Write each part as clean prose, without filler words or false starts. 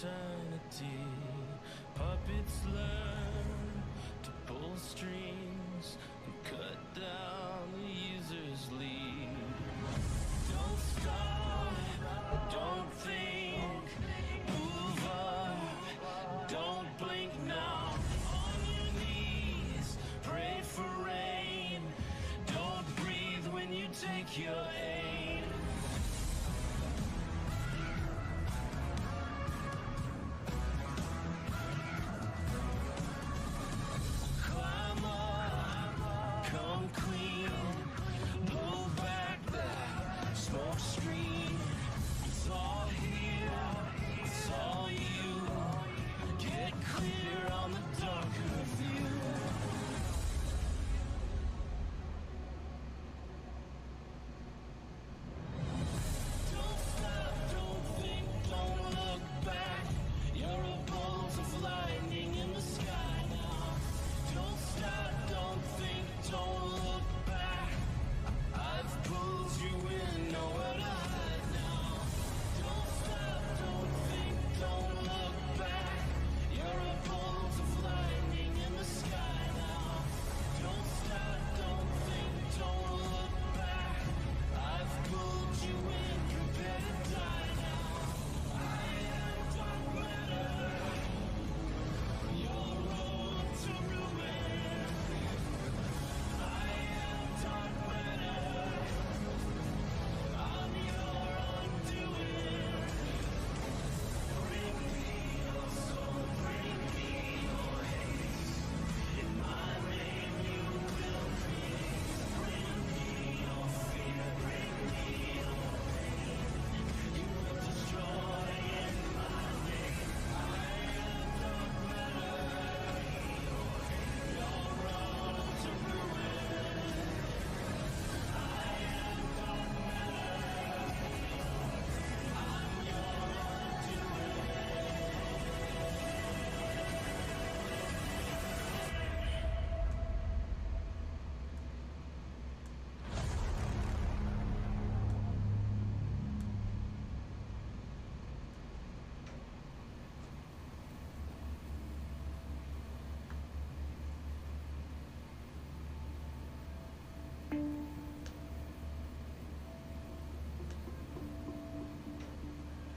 eternity. Puppets learn to pull strings and cut down the user's lead. Don't stop, don't think, move up, don't blink now. On your knees, pray for rain. Don't breathe when you take your aim. Climb up, come clean, blow back that smoke screen. It's all here, it's all you. Get clear on the darker view. Don't stop, don't think, don't look back. You're a bolt of lightning in the sky now. Don't stop, don't think, don't look back. I've pulled you in, nowhere to hide now. Don't stop, don't think, don't look back. You're a bolt of lightning in the sky now. Don't stop, don't think, don't look back. I've pulled you in, prepare to die now. I am dark matter, your road to ruin. I am dark matter, I'm your undoing. Bring me your soul, bring me your hate. In my name you will create. Bring me your fear, bring me your pain. You will destroy in my name. I am dark matter, your road to ruin. I am dark matter, I'm your undoing.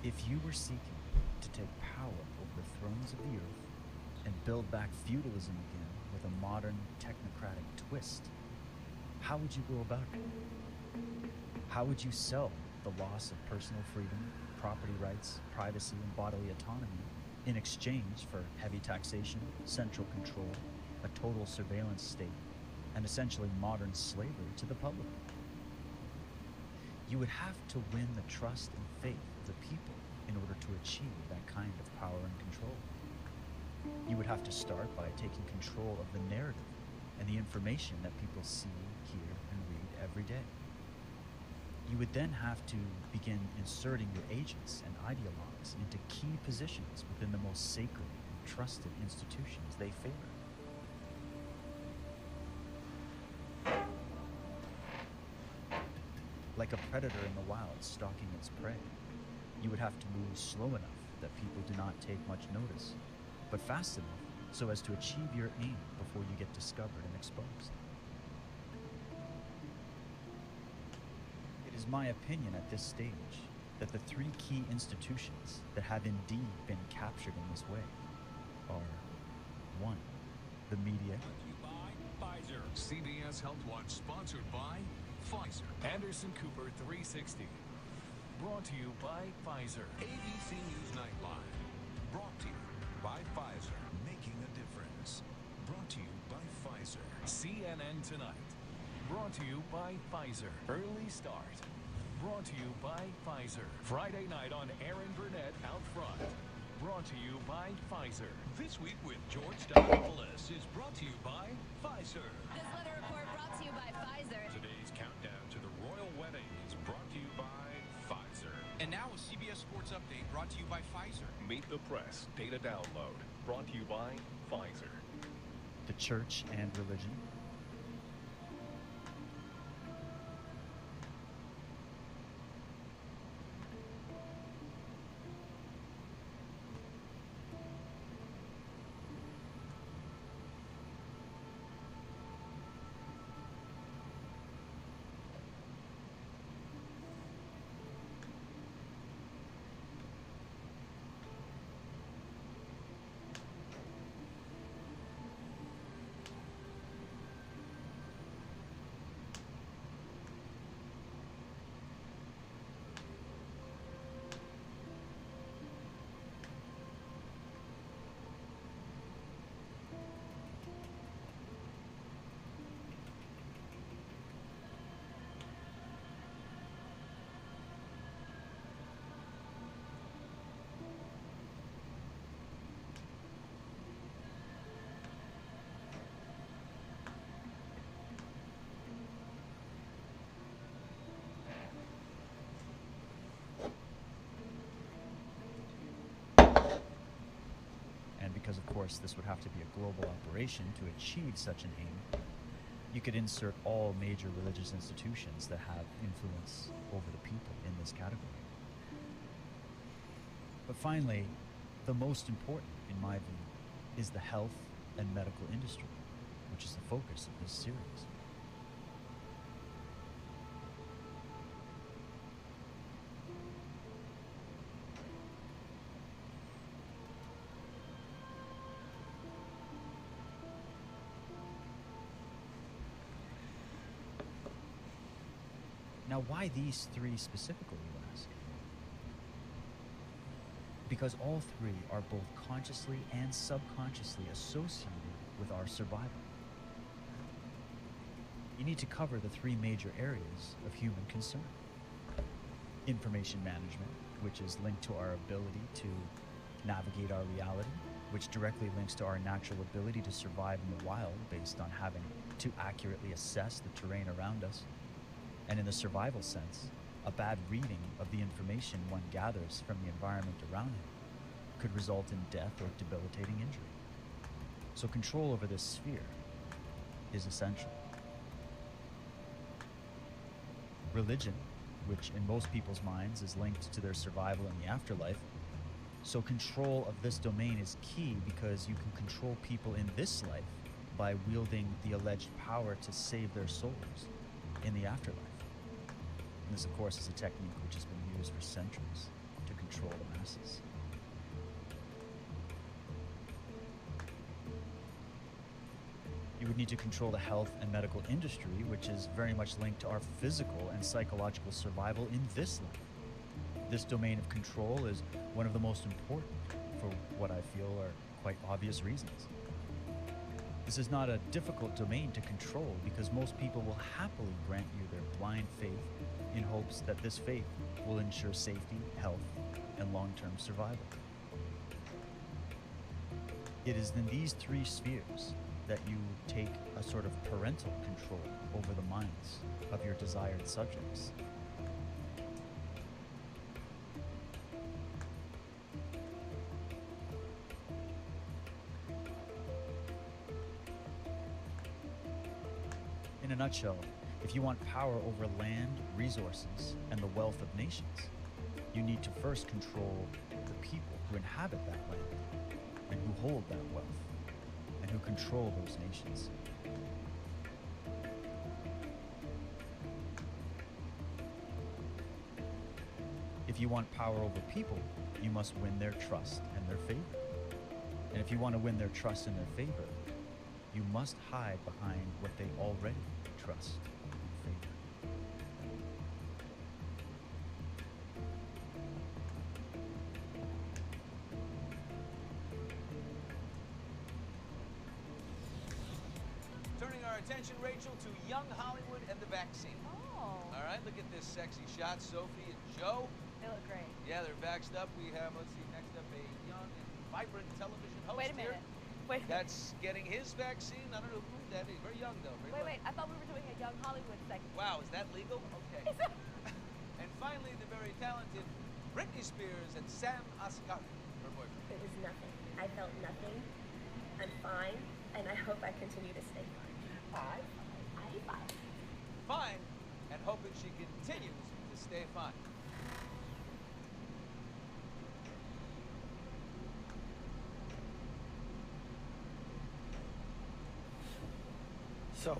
If you were seeking to take power over the thrones of the earth and build back feudalism again with a modern technocratic twist, how would you go about it? How would you sell the loss of personal freedom, property rights, privacy, and bodily autonomy in exchange for heavy taxation, central control, a total surveillance state, and essentially modern slavery to the public? You would have to win the trust and faith of the people in order to achieve that kind of power and control. You would have to start by taking control of the narrative and the information that people see, hear, and read every day. You would then have to begin inserting your agents and ideologues into key positions within the most sacred and trusted institutions they favor. Like a predator in the wild stalking its prey, you would have to move slow enough that people do not take much notice, but fast enough so as to achieve your aim before you get discovered and exposed. It is my opinion at this stage that the three key institutions that have indeed been captured in this way are: 1. The media. Brought to you by Pfizer. CBS Health Watch, sponsored by Pfizer. Anderson Cooper 360. Brought to you by Pfizer. ABC News Nightline. Brought to you by Pfizer. Making a difference. Brought to you by Pfizer. CNN Tonight. Brought to you by Pfizer. Early Start. Brought to you by Pfizer. Friday night on Aaron Burnett Out Front. Brought to you by Pfizer. This Week with George Stephanopoulos is brought to you by Pfizer. This weather report brought to you by Pfizer. Today's countdown to the royal wedding is brought to you by Pfizer. And now a CBS Sports Update brought to you by Pfizer. Meet the Press Data Download, brought to you by Pfizer. The church and religion. course, this would have to be a global operation to achieve such an aim. You could insert all major religious institutions that have influence over the people in this category. But finally, the most important, in my view, is the health and medical industry, which is the focus of this series. Now, why these three specifically, you ask? Because all three are both consciously and subconsciously associated with our survival. You need to cover the three major areas of human concern. Information management, which is linked to our ability to navigate our reality, which directly links to our natural ability to survive in the wild based on having to accurately assess the terrain around us. And in the survival sense, a bad reading of the information one gathers from the environment around him could result in death or debilitating injury. So control over this sphere is essential. Religion, which in most people's minds is linked to their survival in the afterlife, so control of this domain is key because you can control people in this life by wielding the alleged power to save their souls in the afterlife. And this, of course, is a technique which has been used for centuries to control the masses. You would need to control the health and medical industry, which is very much linked to our physical and psychological survival in this life. This domain of control is one of the most important for what I feel are quite obvious reasons. This is not a difficult domain to control because most people will happily grant you their blind faith in hopes that this faith will ensure safety, health, and long-term survival. It is in these three spheres that you take a sort of parental control over the minds of your desired subjects. In a nutshell, if you want power over land, resources, and the wealth of nations, you need to first control the people who inhabit that land and who hold that wealth and who control those nations. If you want power over people, you must win their trust and their favor. And if you want to win their trust and their favor, you must hide behind what they already trust and favor. Turning our attention, Rachel, to young Hollywood and the vaccine. Oh, All right, look at this sexy shot. Sophie and Joe. they look great. Yeah, they're vaxxed up. We have, let's see, next up a young and vibrant television host Wait a here. minute. Wait a minute. That's getting his vaccine. I don't know who that is. Very young, though. Very Wait, young. I thought we were doing a young Hollywood segment. Wow, is that legal? Okay. Is that- And finally, the very talented Britney Spears and Sam Asghari, her boyfriend. It was nothing. I felt nothing. I'm fine, and I hope I continue to stay fine. I'm fine. Fine, and hoping she continues to stay fine. So,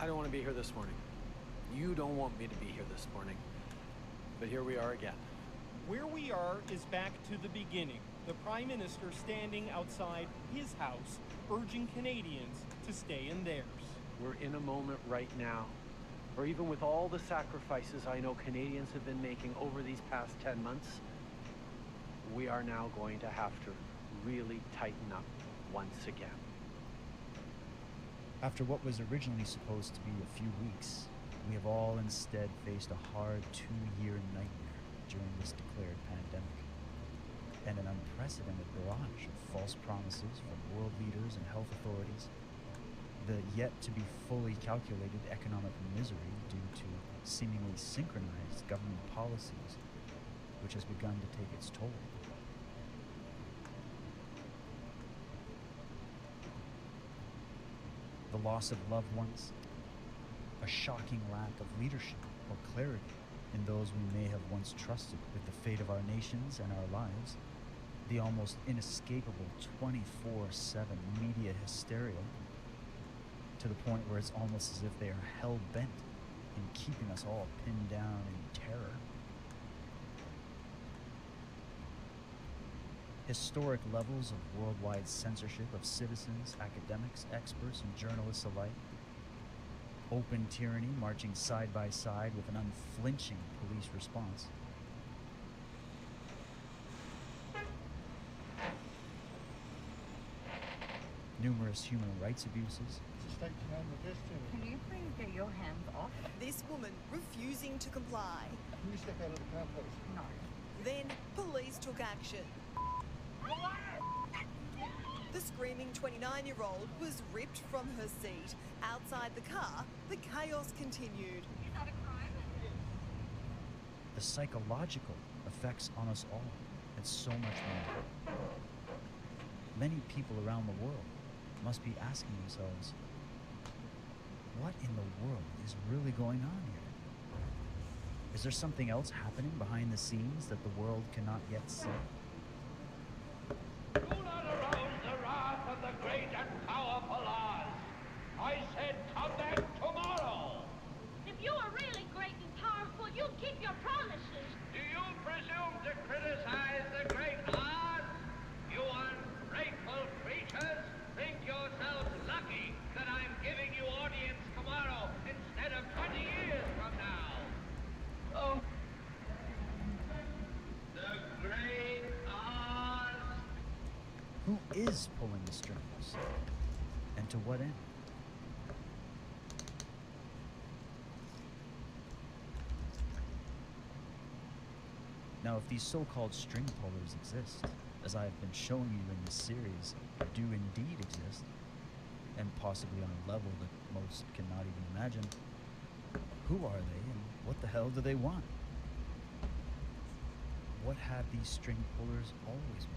I don't want to be here this morning. You don't want me to be here this morning. But here we are again. Where we are is back to the beginning. The Prime Minister standing outside his house, urging Canadians to stay in theirs. We're in a moment right now where even with all the sacrifices I know Canadians have been making over these past 10 months, we are now going to have to really tighten up once again. After what was originally supposed to be a few weeks, we have all instead faced a hard 2-year nightmare during this declared pandemic, and an unprecedented barrage of false promises from world leaders and health authorities, the yet-to-be fully calculated economic misery due to seemingly synchronized government policies, which has begun to take its toll. loss of loved ones, a shocking lack of leadership or clarity in those we may have once trusted with the fate of our nations and our lives, the almost inescapable 24/7 media hysteria, to the point where it's almost as if they are hell-bent in keeping us all pinned down in terror. Historic levels of worldwide censorship of citizens, academics, experts, and journalists alike. Open tyranny marching side by side with an unflinching police response. Numerous human rights abuses. Can you please get your hands off? This woman refusing to comply. Can you step out of the car, please? No. Then police took action. The screaming 29-year-old was ripped from her seat. Outside the car, the chaos continued. Is that a crime? The psychological effects on us all, and so much more. Many people around the world must be asking themselves, what in the world is really going on here? Is there something else happening behind the scenes that the world cannot yet see? Do not arouse the wrath of the great and powerful Oz. I said come back tomorrow. If you were really great and powerful, you'd keep your promises. Do you presume to criticize the great Oz? You ungrateful creatures think yourselves lucky that I'm giving you audience tomorrow instead of 20 years from now. Oh. The great Oz. Who is pulling the strings? And to what end? Now, if these so-called string pullers exist, as I have been showing you in this series, do indeed exist, and possibly on a level that most cannot even imagine, who are they and what the hell do they want? What have these string pullers always wanted?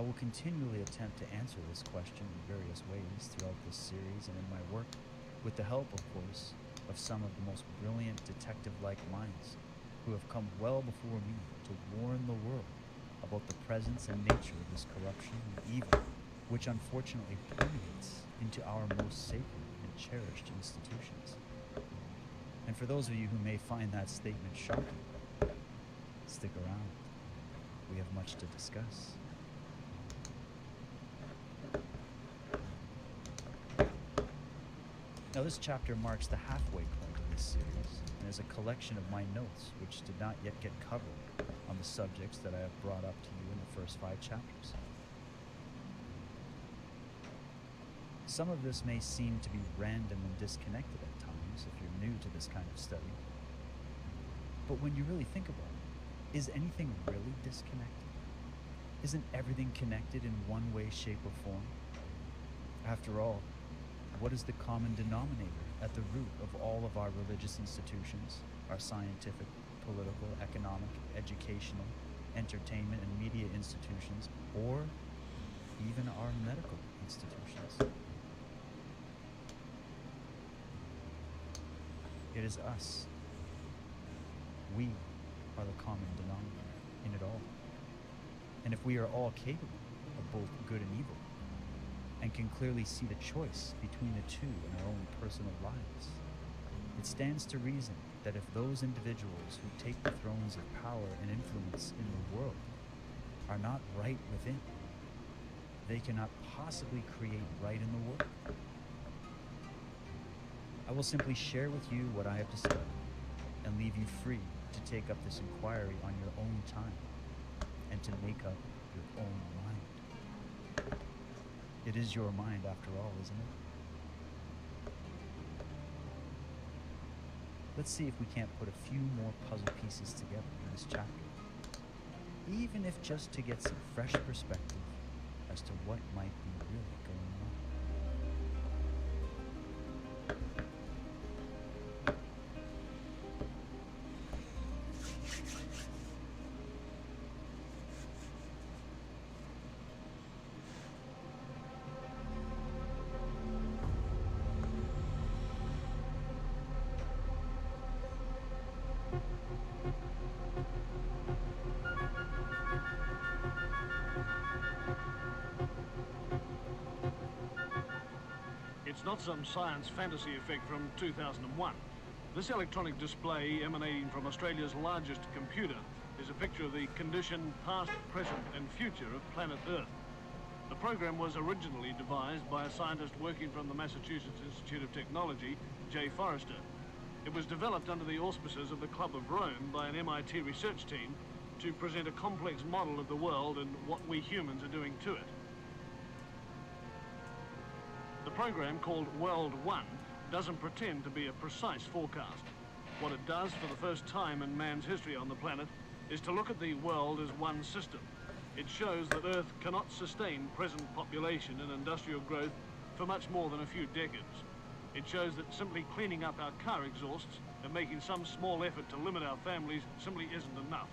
will continually attempt to answer this question in various ways throughout this series and in my work, with the help, of course, of some of the most brilliant detective-like minds who have come well before me to warn the world about the presence and nature of this corruption and evil, which unfortunately permeates into our most sacred and cherished institutions. And for those of you who may find that statement shocking, stick around. We have much to discuss. Now, this chapter marks the halfway point of this series and is a collection of my notes which did not yet get covered on the subjects that I have brought up to you in the first 5 chapters. Some of this may seem to be random and disconnected at times if you're new to this kind of study. But when you really think about it, is anything really disconnected? Isn't everything connected in one way, shape, or form? After all, what is the common denominator at the root of all of our religious institutions, our scientific, political, economic, educational, entertainment, and media institutions, or even our medical institutions? It is us. We are the common denominator in it all. And if we are all capable of both good and evil, and can clearly see the choice between the two in our own personal lives, it stands to reason that if those individuals who take the thrones of power and influence in the world are not right within, they cannot possibly create right in the world. I will simply share with you what I have discovered and leave you free to take up this inquiry on your own time and to make up your own mind. It is your mind after all, isn't it? Let's see if we can't put a few more puzzle pieces together in this chapter, even if just to get some fresh perspective as to what might be really going on. It's not some science fantasy effect from 2001. This electronic display emanating from Australia's largest computer is a picture of the condition, past, present and future of planet Earth. The program was originally devised by a scientist working from the Massachusetts Institute of Technology, J. Forrester. It was developed under the auspices of the Club of Rome by an MIT research team to present a complex model of the world and what we humans are doing to it. The program, called World 1, doesn't pretend to be a precise forecast. What it does for the first time in man's history on the planet is to look at the world as one system. It shows that Earth cannot sustain present population and industrial growth for much more than a few decades. It shows that simply cleaning up our car exhausts and making some small effort to limit our families simply isn't enough.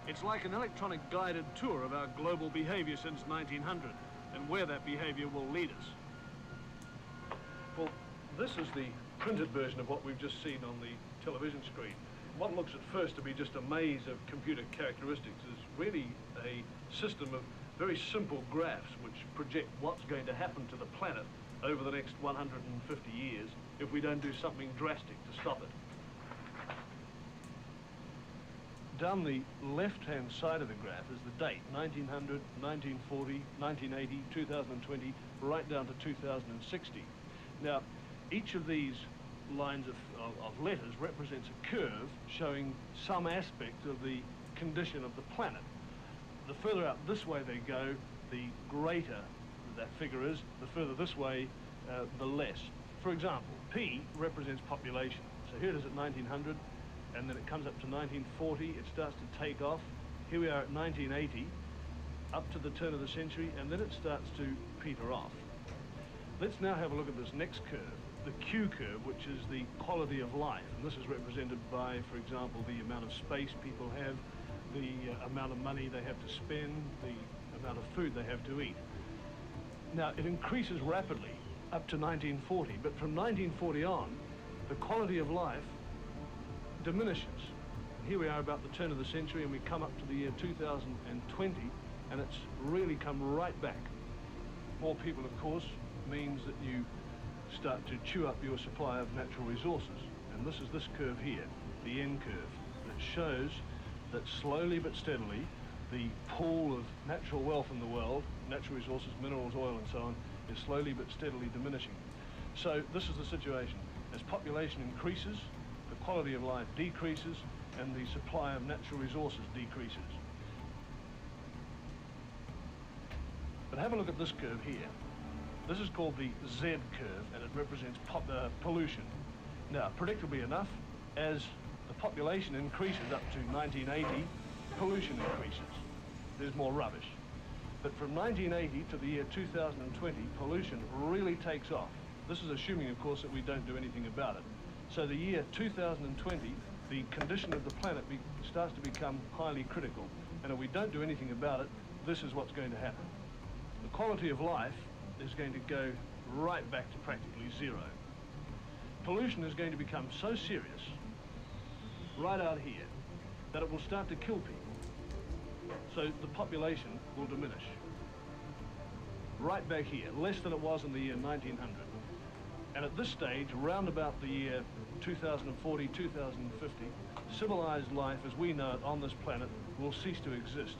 It's like an electronic guided tour of our global behavior since 1900 and where that behavior will lead us. Well, this is the printed version of what we've just seen on the television screen. What looks at first to be just a maze of computer characteristics is really a system of very simple graphs which project what's going to happen to the planet over the next 150 years if we don't do something drastic to stop it. Down the left-hand side of the graph is the date, 1900, 1940, 1980, 2020, right down to 2060. Now, each of these lines of letters represents a curve showing some aspect of the condition of the planet. The further out this way they go, the greater that figure is. The further this way, the less. For example, P represents population. So here it is at 1900, and then it comes up to 1940, it starts to take off. Here we are at 1980, up to the turn of the century, and then it starts to peter off. Let's now have a look at this next curve, the Q curve, which is the quality of life. And this is represented by, for example, the amount of space people have, the amount of money they have to spend, the amount of food they have to eat. Now, it increases rapidly up to 1940, but from 1940 on, the quality of life diminishes. Here we are about the turn of the century, and we come up to the year 2020, and it's really come right back. More people, of course, means that you start to chew up your supply of natural resources. And this is this curve here, the N curve, that shows that slowly but steadily, the pool of natural wealth in the world, natural resources, minerals, oil, and so on, is slowly but steadily diminishing. So this is the situation. As population increases, the quality of life decreases, and the supply of natural resources decreases. But have a look at this curve here. This is called the Z curve, and it represents pollution. Now, predictably enough, as the population increases up to 1980, pollution increases. There's more rubbish. But from 1980 to the year 2020, pollution really takes off. This is assuming, of course, that we don't do anything about it. So the year 2020, the condition of the planet starts to become highly critical. And if we don't do anything about it, this is what's going to happen. The quality of life is going to go right back to practically zero. Pollution is going to become so serious, right out here, that it will start to kill people. So the population will diminish. Right back here, less than it was in the year 1900. And at this stage, around about the year 2040, 2050, civilized life as we know it on this planet will cease to exist.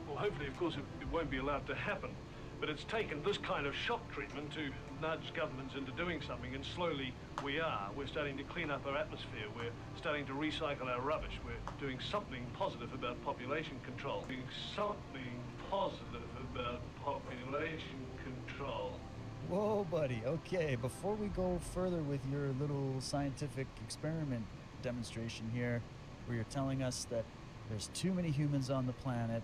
Well, hopefully, of course, it won't be allowed to happen. But it's taken this kind of shock treatment to nudge governments into doing something, and slowly we are. We're starting to clean up our atmosphere. We're starting to recycle our rubbish. We're doing something positive about population control. Doing something positive about population control. Whoa, buddy. Okay, before we go further with your little scientific experiment demonstration here, where you're telling us that there's too many humans on the planet,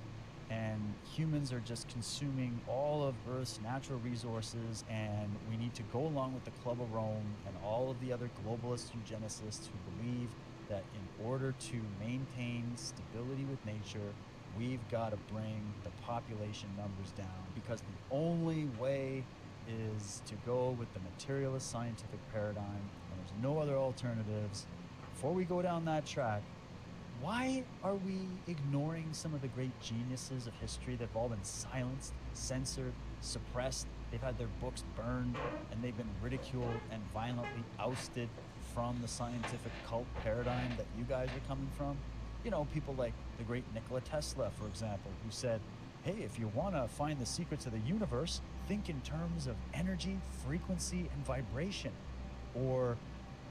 and humans are just consuming all of Earth's natural resources, and we need to go along with the Club of Rome and all of the other globalist eugenicists who believe that in order to maintain stability with nature, we've got to bring the population numbers down, because the only way is to go with the materialist scientific paradigm, and there's no other alternatives. Before we go down that track, why are we ignoring some of the great geniuses of history that have all been silenced, censored, suppressed? They've had their books burned, and they've been ridiculed and violently ousted from the scientific cult paradigm that you guys are coming from? You know, people like the great Nikola Tesla, for example, who said, hey, if you want to find the secrets of the universe, think in terms of energy, frequency, and vibration. Or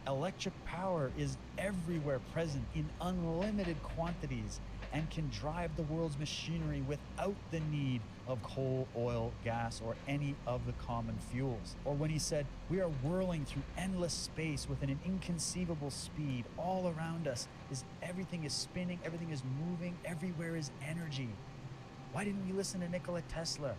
electric power is everywhere present in unlimited quantities and can drive the world's machinery without the need of coal, oil, gas, or any of the common fuels. Or when he said, we are whirling through endless space with an inconceivable speed. All around us everything is spinning, everything is moving, everywhere is energy. Why didn't we listen to Nikola Tesla?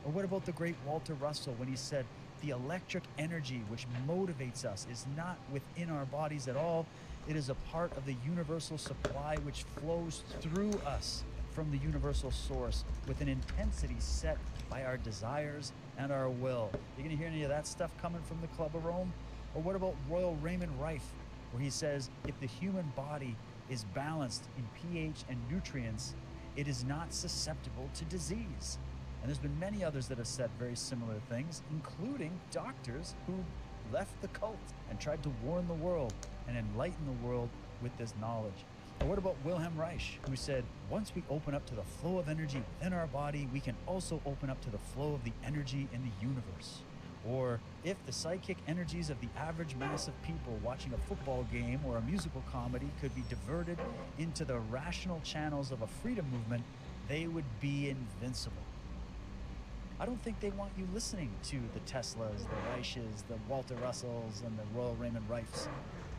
Or what about the great Walter Russell when he said, the electric energy which motivates us is not within our bodies at all. It is a part of the universal supply which flows through us from the universal source with an intensity set by our desires and our will. You gonna hear any of that stuff coming from the Club of Rome? Or what about Royal Raymond Rife, where he says, if the human body is balanced in pH and nutrients, it is not susceptible to disease. And there's been many others that have said very similar things, including doctors who left the cult and tried to warn the world and enlighten the world with this knowledge. Or what about Wilhelm Reich, who said, once we open up to the flow of energy within our body, we can also open up to the flow of the energy in the universe. Or if the psychic energies of the average mass of people watching a football game or a musical comedy could be diverted into the rational channels of a freedom movement, they would be invincible. I don't think they want you listening to the Teslas, the Reiches, the Walter Russells, and the Royal Raymond Rifes.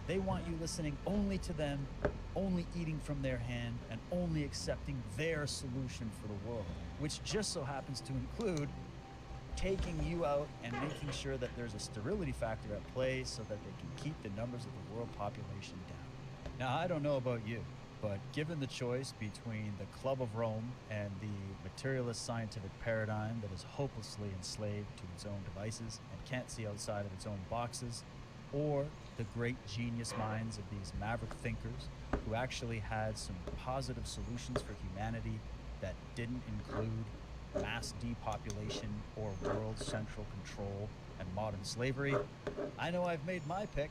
They want you listening only to them, only eating from their hand, and only accepting their solution for the world, which just so happens to include taking you out and making sure that there's a sterility factor at play so that they can keep the numbers of the world population down. Now, I don't know about you, But given the choice between the Club of Rome and the materialist scientific paradigm that is hopelessly enslaved to its own devices and can't see outside of its own boxes, or the great genius minds of these maverick thinkers who actually had some positive solutions for humanity that didn't include mass depopulation or world central control and modern slavery, I know I've made my pick,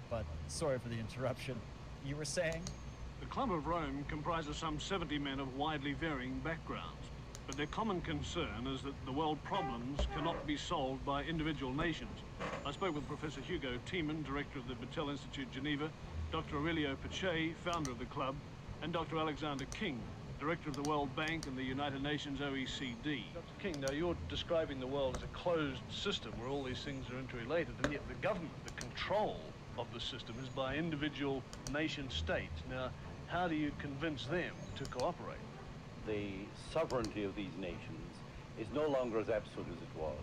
but sorry for the interruption. You were saying? The Club of Rome comprises some 70 men of widely varying backgrounds, but their common concern is that the world problems cannot be solved by individual nations. I spoke with Professor Hugo Thiemann, director of the Battelle Institute Geneva, Dr. Aurelio Pache, founder of the club, and Dr. Alexander King, director of the World Bank and the United Nations OECD. Dr. King, now you're describing the world as a closed system where all these things are interrelated, and yet the government, the control of the system is by individual nation states. Now, how do you convince them to cooperate? The sovereignty of these nations is no longer as absolute as it was.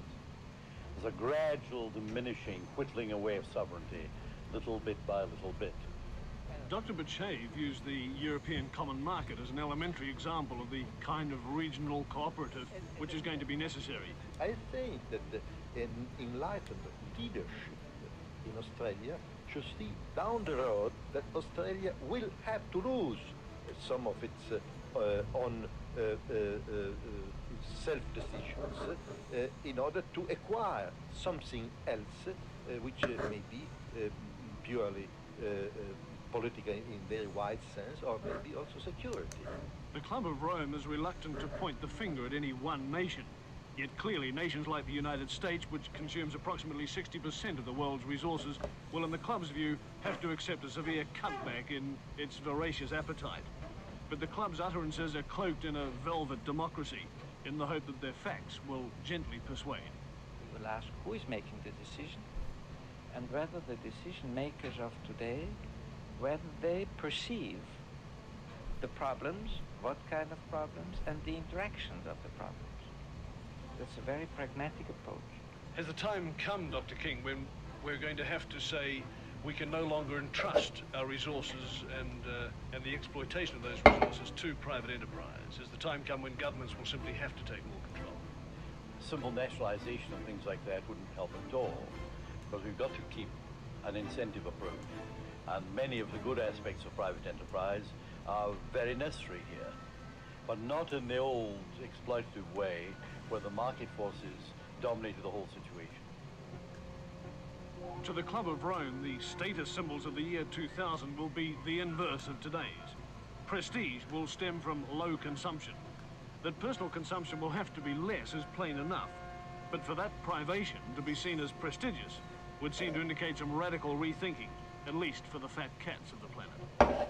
There's a gradual diminishing, whittling away of sovereignty, little bit by little bit. Dr. Pache views the European common market as an elementary example of the kind of regional cooperative which is going to be necessary. I think that an enlightened leadership in Australia should see down the road that Australia will have to lose some of its own self-decisions in order to acquire something else which may be purely political in very wide sense, or maybe also security. The Club of Rome is reluctant to point the finger at any one nation. Yet clearly, nations like the United States, which consumes approximately 60% of the world's resources, will, in the club's view, have to accept a severe cutback in its voracious appetite. But the club's utterances are cloaked in a velvet democracy, in the hope that their facts will gently persuade. We will ask who is making the decision, and whether the decision makers of today, whether they perceive the problems, what kind of problems, and the interactions of the problems. That's a very pragmatic approach. Has the time come, Dr. King, when we're going to have to say we can no longer entrust our resources and the exploitation of those resources to private enterprise? Has the time come when governments will simply have to take more control? Simple nationalization and things like that wouldn't help at all, because we've got to keep an incentive approach. And many of the good aspects of private enterprise are very necessary here, but not in the old exploitative way where the market forces dominated the whole situation. To the Club of Rome, the status symbols of the year 2000 will be the inverse of today's. Prestige will stem from low consumption. That personal consumption will have to be less is plain enough, but for that privation to be seen as prestigious would seem to indicate some radical rethinking, at least for the fat cats of the planet.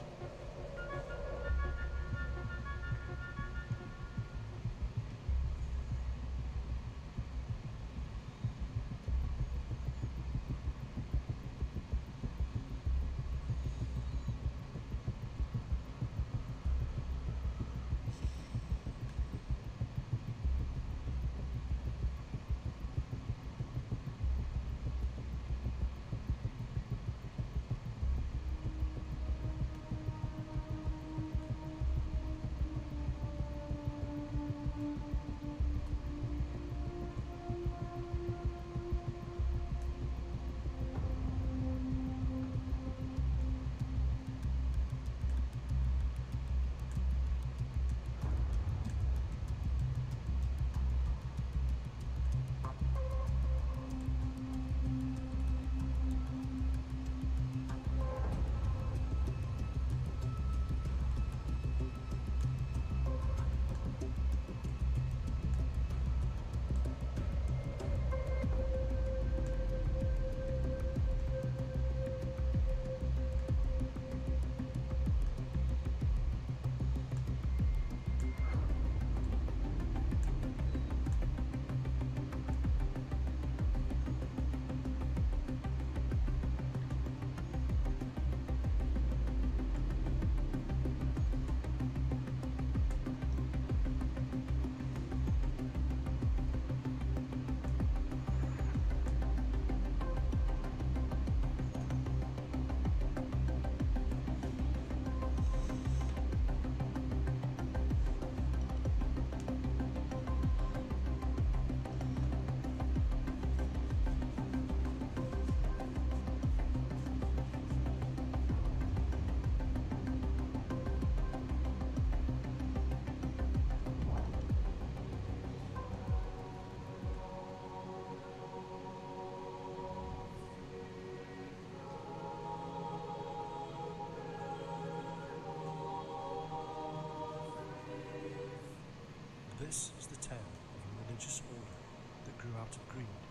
This is the tale of a religious order that grew out of greed,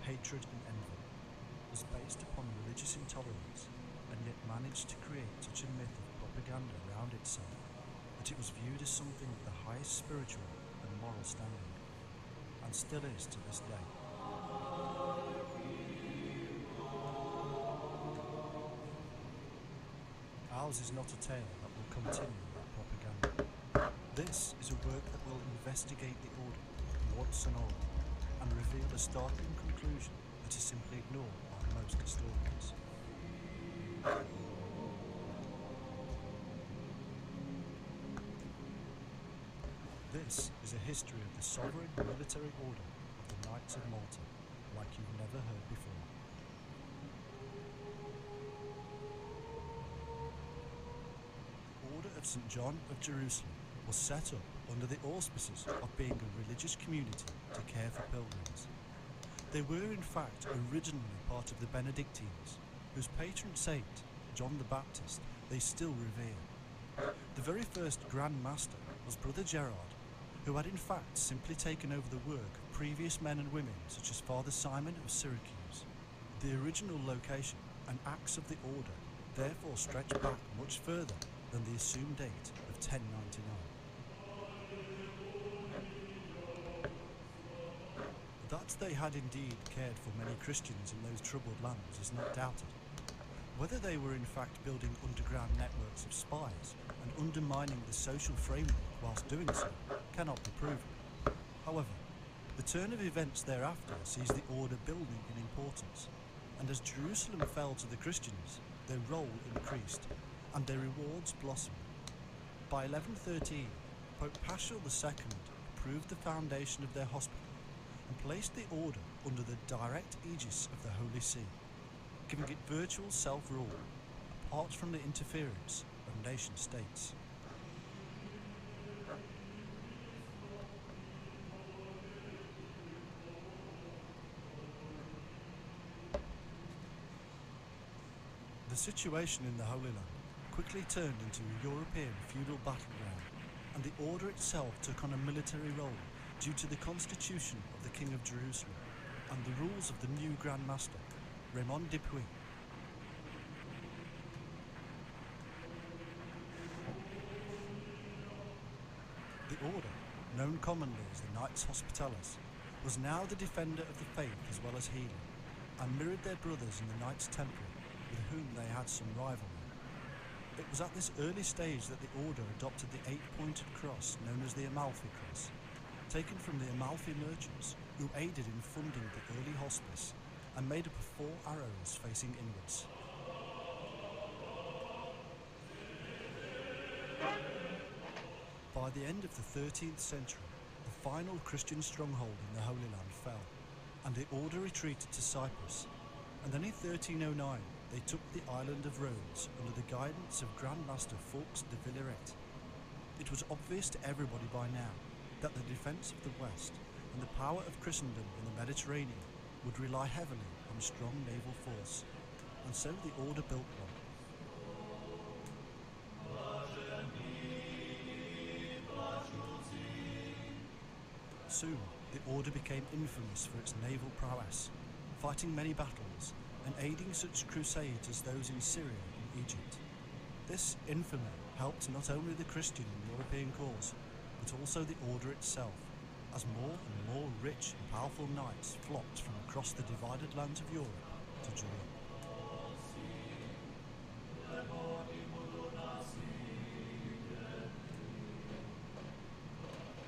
hatred and envy, was based upon religious intolerance, and yet managed to create such a myth of propaganda around itself that it was viewed as something of the highest spiritual and moral standing, and still is to this day. Ours is not a tale that will continue that propaganda. This is a work that will investigate the order once and all, and reveal a startling conclusion that is simply ignored by most historians. This is a history of the sovereign military order of the Knights of Malta, like you've never heard before. The Order of St. John of Jerusalem was set up under the auspices of being a religious community to care for pilgrims. They were in fact originally part of the Benedictines, whose patron saint, John the Baptist, they still revere. The very first Grand Master was Brother Gerard, who had in fact simply taken over the work of previous men and women such as Father Simon of Syracuse. The original location and acts of the order therefore stretch back much further than the assumed date of 1099. That they had indeed cared for many Christians in those troubled lands is not doubted. Whether they were in fact building underground networks of spies and undermining the social framework whilst doing so cannot be proven. However, the turn of events thereafter sees the order building in importance, and as Jerusalem fell to the Christians, their role increased, and their rewards blossomed. By 1113, Pope Paschal II approved the foundation of their hospital and placed the order under the direct aegis of the Holy See, giving it virtual self-rule, apart from the interference of nation-states. The situation in the Holy Land quickly turned into a European feudal battleground, and the order itself took on a military role due to the constitution of the King of Jerusalem and the rules of the new Grand Master, Raymond Dupuy. The order, known commonly as the Knights Hospitallers, was now the defender of the faith as well as healing, and mirrored their brothers in the Knights Templar, with whom they had some rivalry. It was at this early stage that the order adopted the 8-pointed cross known as the Amalfi Cross, taken from the Amalfi merchants who aided in funding the early hospice and made up of 4 arrows facing inwards. By the end of the 13th century, the final Christian stronghold in the Holy Land fell, and the order retreated to Cyprus, and then in 1309 they took the island of Rhodes under the guidance of Grand Master Fawkes de Villeret. It was obvious to everybody by now that the defence of the West and the power of Christendom in the Mediterranean would rely heavily on a strong naval force, and so the order built one. Soon, the order became infamous for its naval prowess, fighting many battles and aiding such crusades as those in Syria and Egypt. This infamy helped not only the Christian and European cause, but also the order itself, as more and more rich and powerful knights flocked from across the divided lands of Europe to join.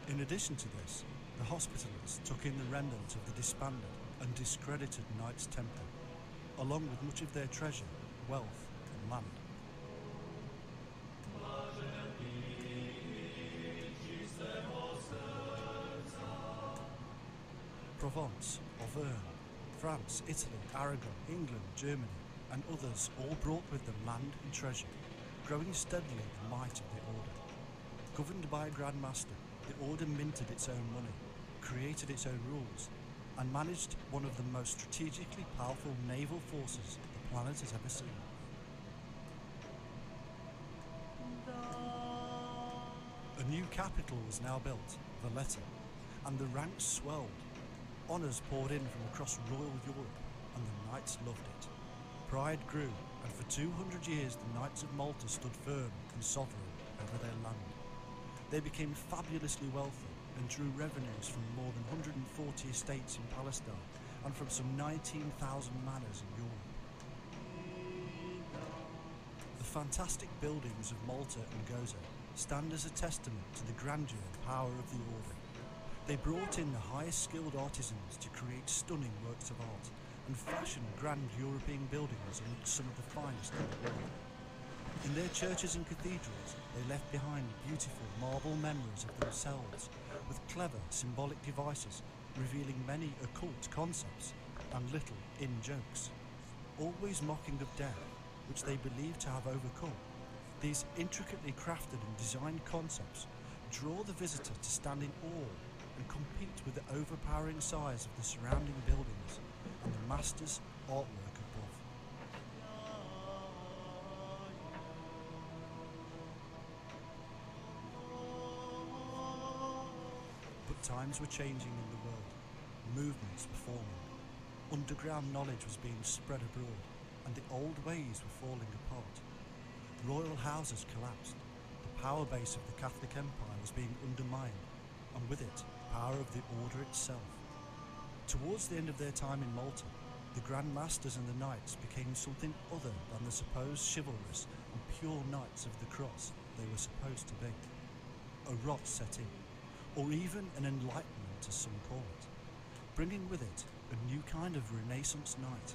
In addition to this, the Hospitallers took in the remnant of the disbanded and discredited Knights Templar, along with much of their treasure, wealth and land. Provence, Auvergne, France, Italy, Aragon, England, Germany, and others all brought with them land and treasure, growing steadily the might of the order. Governed by a Grand Master, the order minted its own money, created its own rules, and managed one of the most strategically powerful naval forces the planet has ever seen. A new capital was now built, Valletta, and the ranks swelled. Honours poured in from across royal Europe, and the knights loved it. Pride grew, and for 200 years the Knights of Malta stood firm and sovereign over their land. They became fabulously wealthy and drew revenues from more than 140 estates in Palestine and from some 19,000 manors in Europe. The fantastic buildings of Malta and Gozo stand as a testament to the grandeur and power of the order. They brought in the highest skilled artisans to create stunning works of art and fashion grand European buildings amongst some of the finest in the world. In their churches and cathedrals, they left behind beautiful marble memories of themselves, with clever symbolic devices revealing many occult concepts and little in-jokes. Always mocking of death, which they believed to have overcome, these intricately crafted and designed concepts draw the visitor to stand in awe and compete with the overpowering size of the surrounding buildings and the master's artwork above. But times were changing in the world. Movements were forming. Underground knowledge was being spread abroad, and the old ways were falling apart. Royal houses collapsed. The power base of the Catholic Empire was being undermined, and with it, the power of the order itself. Towards the end of their time in Malta, the Grand Masters and the Knights became something other than the supposed chivalrous and pure Knights of the Cross they were supposed to be. A rot set in, or even an enlightenment as some call it, bringing with it a new kind of Renaissance knight.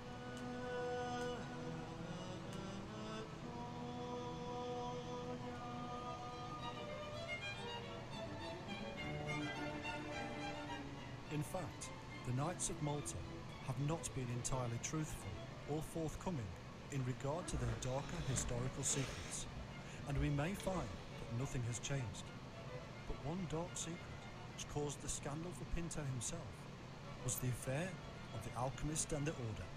In fact, the Knights of Malta have not been entirely truthful or forthcoming in regard to their darker historical secrets, and we may find that nothing has changed. But one dark secret, which caused the scandal for Pinto himself, was the affair of the alchemist and the order.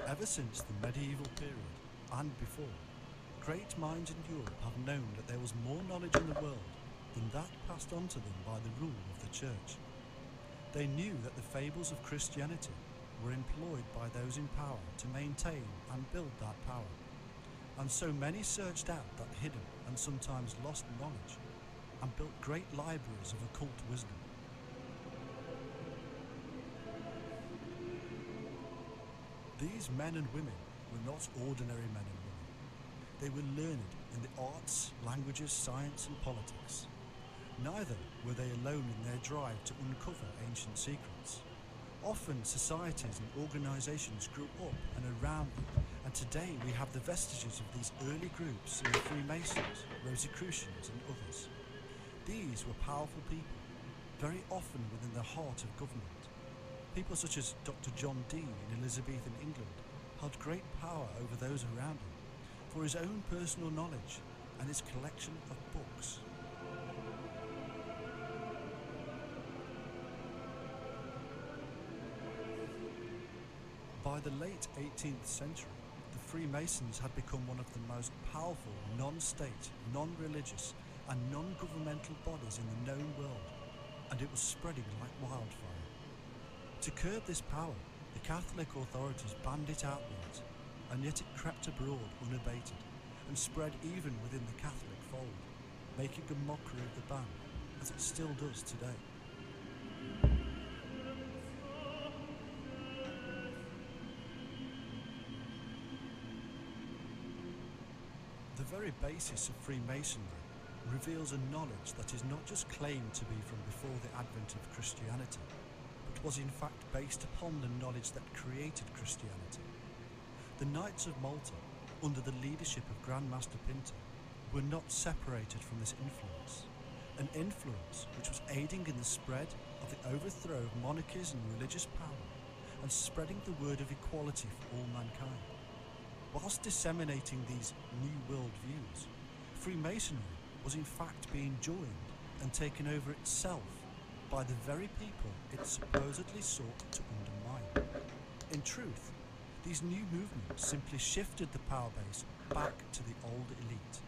Ever since the medieval period, and before, great minds in Europe have known that there was more knowledge in the world than that passed on to them by the rule of the Church. They knew that the fables of Christianity were employed by those in power to maintain and build that power, and so many searched out that hidden and sometimes lost knowledge and built great libraries of occult wisdom. These men and women were not ordinary men and women. They were learned in the arts, languages, science and politics. Neither were they alone in their drive to uncover ancient secrets. Often societies and organisations grew up and around them, and today we have the vestiges of these early groups in the Freemasons, Rosicrucians and others. These were powerful people, very often within the heart of government. People such as Dr. John Dee in Elizabethan England held great power over those around him for his own personal knowledge and his collection of books. By the late 18th century, the Freemasons had become one of the most powerful non-state, non-religious and non-governmental bodies in the known world, and it was spreading like wildfire. To curb this power, the Catholic authorities banned it outright, and yet it crept abroad unabated and spread even within the Catholic fold, making a mockery of the ban, as it still does today. The very basis of Freemasonry reveals a knowledge that is not just claimed to be from before the advent of Christianity, but was in fact based upon the knowledge that created Christianity. The Knights of Malta, under the leadership of Grand Master Pinto, were not separated from this influence, an influence which was aiding in the spread of the overthrow of monarchies and religious power, and spreading the word of equality for all mankind. Whilst disseminating these New World views, Freemasonry was in fact being joined and taken over itself by the very people it supposedly sought to undermine. In truth, these new movements simply shifted the power base back to the old elite,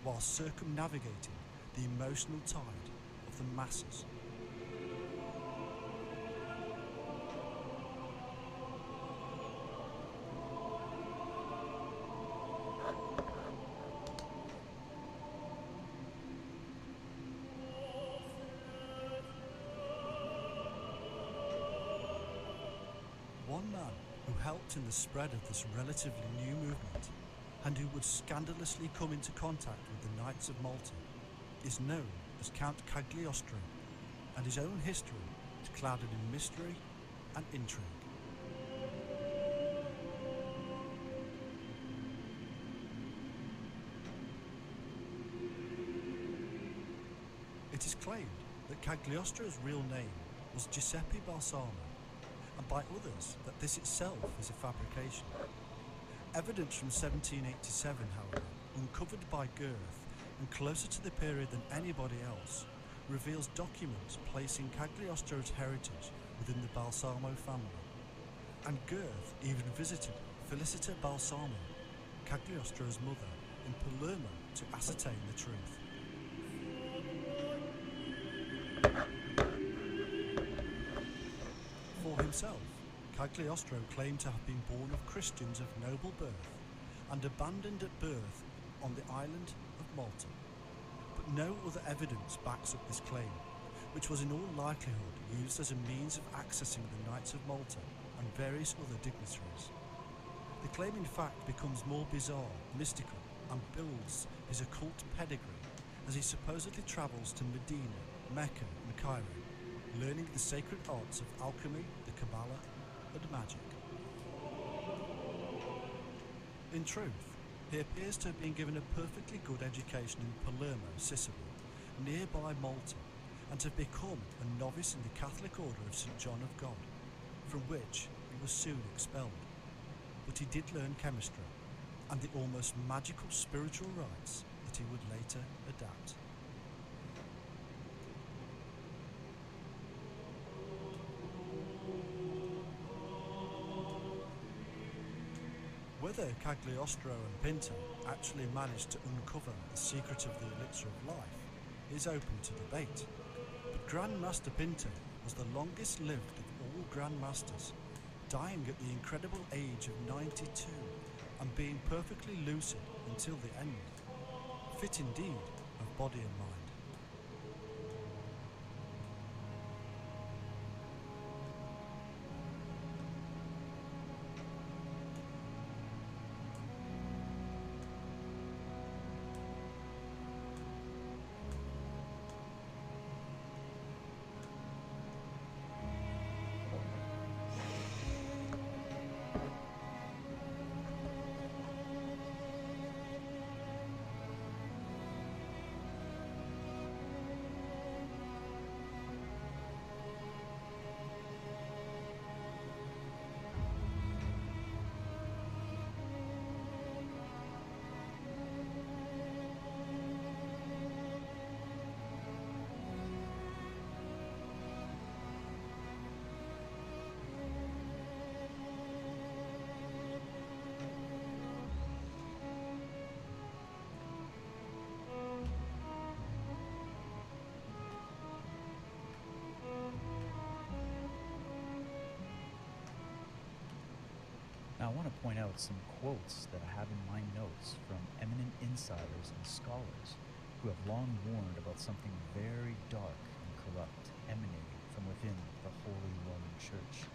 while circumnavigating the emotional tide of the masses. One man who helped in the spread of this relatively new movement, and who would scandalously come into contact with the Knights of Malta, is known as Count Cagliostro, and his own history is clouded in mystery and intrigue. It is claimed that Cagliostro's real name was Giuseppe Balsamo, and by others that this itself is a fabrication. Evidence from 1787, however, uncovered by Girth and closer to the period than anybody else, reveals documents placing Cagliostro's heritage within the Balsamo family. And Girth even visited Felicita Balsamo, Cagliostro's mother, in Palermo to ascertain the truth. For himself, Cagliostro claimed to have been born of Christians of noble birth and abandoned at birth on the island of Malta. But no other evidence backs up this claim, which was in all likelihood used as a means of accessing the Knights of Malta and various other dignitaries. The claim in fact becomes more bizarre, mystical, and builds his occult pedigree as he supposedly travels to Medina, Mecca and Cairo, learning the sacred arts of alchemy, the Kabbalah, and magic. In truth, he appears to have been given a perfectly good education in Palermo, Sicily, nearby Malta, and to have become a novice in the Catholic Order of St. John of God, from which he was soon expelled. But he did learn chemistry, and the almost magical spiritual rites that he would later adapt. Whether Cagliostro and Pinto actually managed to uncover the secret of the elixir of life is open to debate, but Grand Master Pinto was the longest lived of all Grand Masters, dying at the incredible age of 92 and being perfectly lucid until the end, fit indeed of body and mind. Now I want to point out some quotes that I have in my notes from eminent insiders and scholars who have long warned about something very dark and corrupt emanating from within the Holy Roman Church.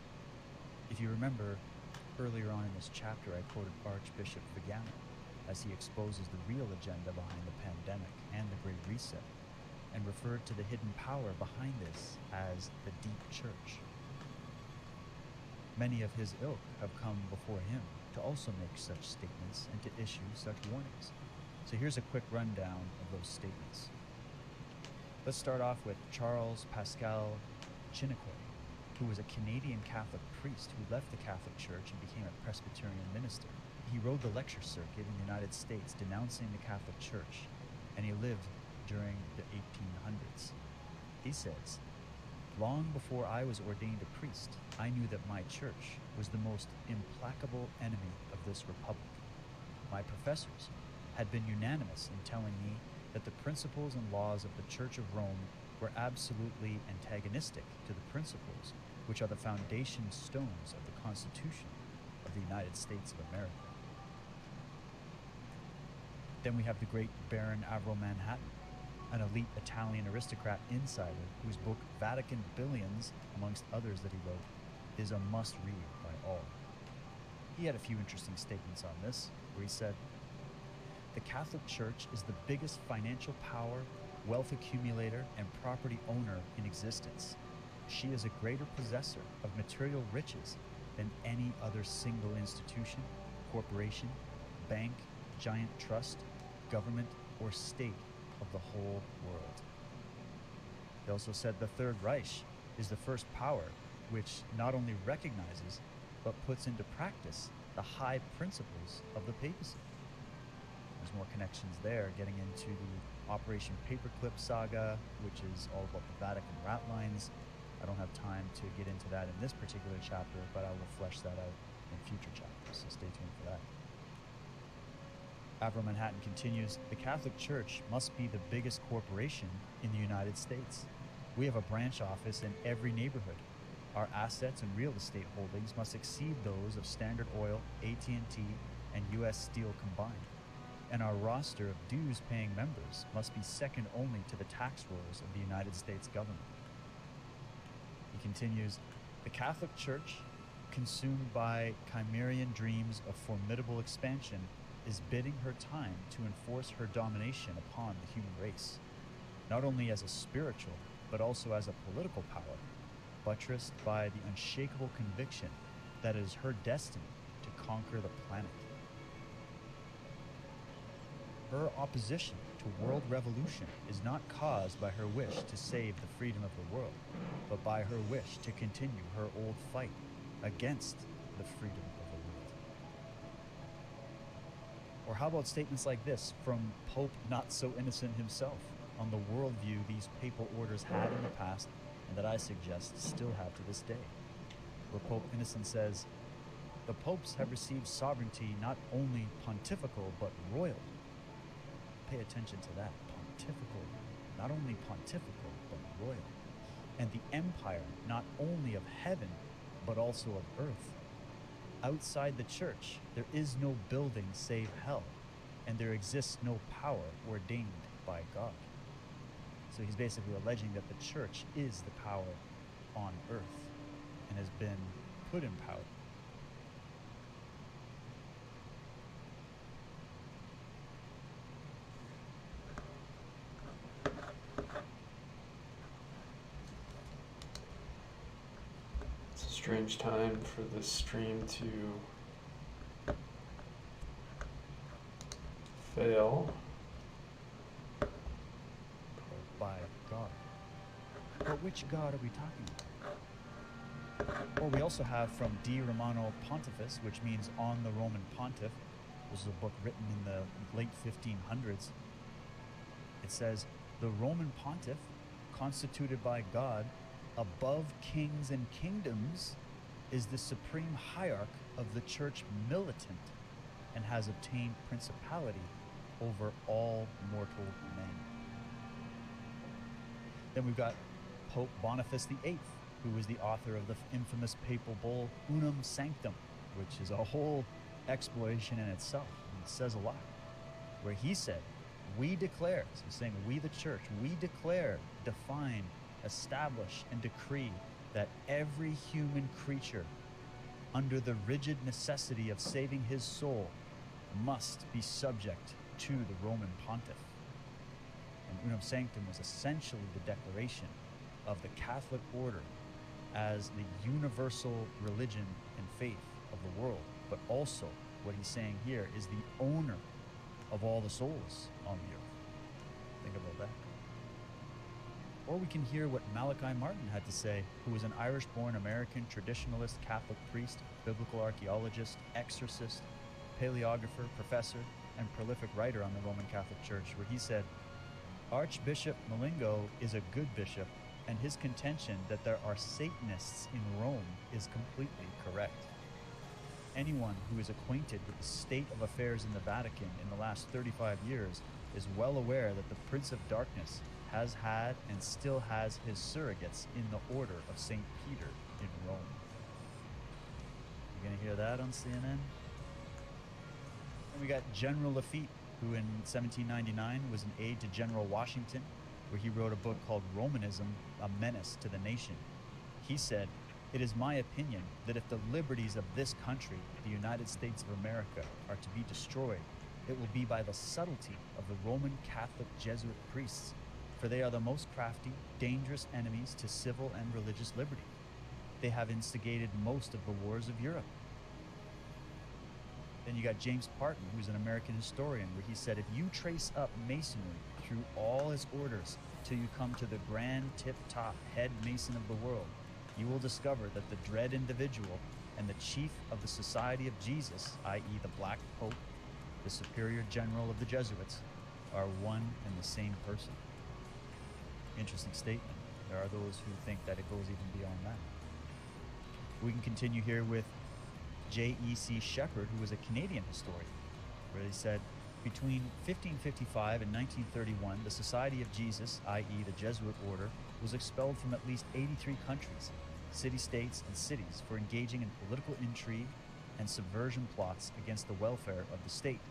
If you remember, earlier on in this chapter I quoted Archbishop Vigano as he exposes the real agenda behind the pandemic and the Great Reset, and referred to the hidden power behind this as the Deep Church. Many of his ilk have come before him to also make such statements and to issue such warnings. So here's a quick rundown of those statements. Let's start off with Charles Pascal Chiniquet, who was a Canadian Catholic priest who left the Catholic Church and became a Presbyterian minister. He rode the lecture circuit in the United States denouncing the Catholic Church, and he lived during the 1800s. He says, "Long before I was ordained a priest, I knew that my church was the most implacable enemy of this republic. My professors, had been unanimous in telling me that the principles and laws of the Church of Rome were absolutely antagonistic to the principles which are the foundation stones of the Constitution of the United States of America. Then we have the great Baron Avro Manhattan, an elite Italian aristocrat insider whose book Vatican Billions, amongst others that he wrote, is a must-read by all. He had a few interesting statements on this, where he said, "The Catholic Church is the biggest financial power, wealth accumulator, and property owner in existence. She is a greater possessor of material riches than any other single institution, corporation, bank, giant trust, government, or state of the whole world." He also said the Third Reich is the first power which not only recognizes but puts into practice the high principles of the papacy. There's more connections there, getting into the Operation Paperclip saga, which is all about the Vatican rat lines. I don't have time to get into that in this particular chapter, but I will flesh that out in future chapters, so stay tuned for that. Avro Manhattan continues, "The Catholic Church must be the biggest corporation in the United States. We have a branch office in every neighborhood. Our assets and real estate holdings must exceed those of Standard Oil, AT&T, and U.S. Steel combined. And our roster of dues-paying members must be second only to the tax rolls of the United States government." He continues, "The Catholic Church, consumed by chimerian dreams of formidable expansion, is biding her time to enforce her domination upon the human race, not only as a spiritual, but also as a political power, buttressed by the unshakable conviction that it is her destiny to conquer the planet. Her opposition to world revolution is not caused by her wish to save the freedom of the world, but by her wish to continue her old fight against the freedom of the world." Or how about statements like this from Pope Not So Innocent himself on the worldview these papal orders had in the past and that I suggest still have to this day, where Pope Innocent says, "The popes have received sovereignty not only pontifical but royal." Pay attention to that. Pontifical, not only pontifical, but royal. And the empire not only of heaven, but also of earth. Outside the church, there is no building save hell, and there exists no power ordained by God. So he's basically alleging that the church is the power on earth and has been put in power. It's a strange time for this stream to fail. By God. But which God are we talking about? Or we also have from De Romano Pontifex, which means On the Roman Pontiff. This is a book written in the late 1500s. It says, "The Roman Pontiff, constituted by God above kings and kingdoms, is the supreme hierarch of the church militant and has obtained principality over all mortal men." Then we've got Pope Boniface VIII, who was the author of the infamous papal bull Unum Sanctum, which is a whole exploration in itself, and it says a lot, where he said, "We declare," so he's saying we the church, "we declare, define, establish, and decree that every human creature, under the rigid necessity of saving his soul, must be subject to the Roman Pontiff." And Unum Sanctum was essentially the declaration of the Catholic order as the universal religion and faith of the world, but also what he's saying here is the owner of all the souls on the earth. Think about that. Or we can hear what Malachi Martin had to say, who was an Irish-born American traditionalist Catholic priest, biblical archaeologist, exorcist, paleographer, professor, and prolific writer on the Roman Catholic Church, where he said, "Archbishop Malingo is a good bishop, and his contention that there are Satanists in Rome is completely correct." Anyone who is acquainted with the state of affairs in the Vatican in the last 35 years is well aware that the Prince of Darkness has had and still has his surrogates in the Order of St. Peter in Rome. You gonna hear that on CNN? And we got General Lafitte, who in 1799 was an aide to General Washington, where he wrote a book called Romanism, a Menace to the Nation. He said, "It is my opinion that if the liberties of this country, the United States of America, are to be destroyed, it will be by the subtlety of the Roman Catholic Jesuit priests, for they are the most crafty, dangerous enemies to civil and religious liberty. They have instigated most of the wars of Europe." Then you got James Parton, who's an American historian, where he said, "If you trace up Masonry through all its orders till you come to the grand tip-top head Mason of the world, you will discover that the dread individual and the chief of the Society of Jesus, i.e. the Black Pope, the superior general of the Jesuits, are one and the same person." Interesting statement. There are those who think that it goes even beyond that. We can continue here with J.E.C. Shepherd, who was a Canadian historian, where he said, "Between 1555 and 1931, the Society of Jesus, i.e. the Jesuit order, was expelled from at least 83 countries, city-states, and cities for engaging in political intrigue and subversion plots against the welfare of the state."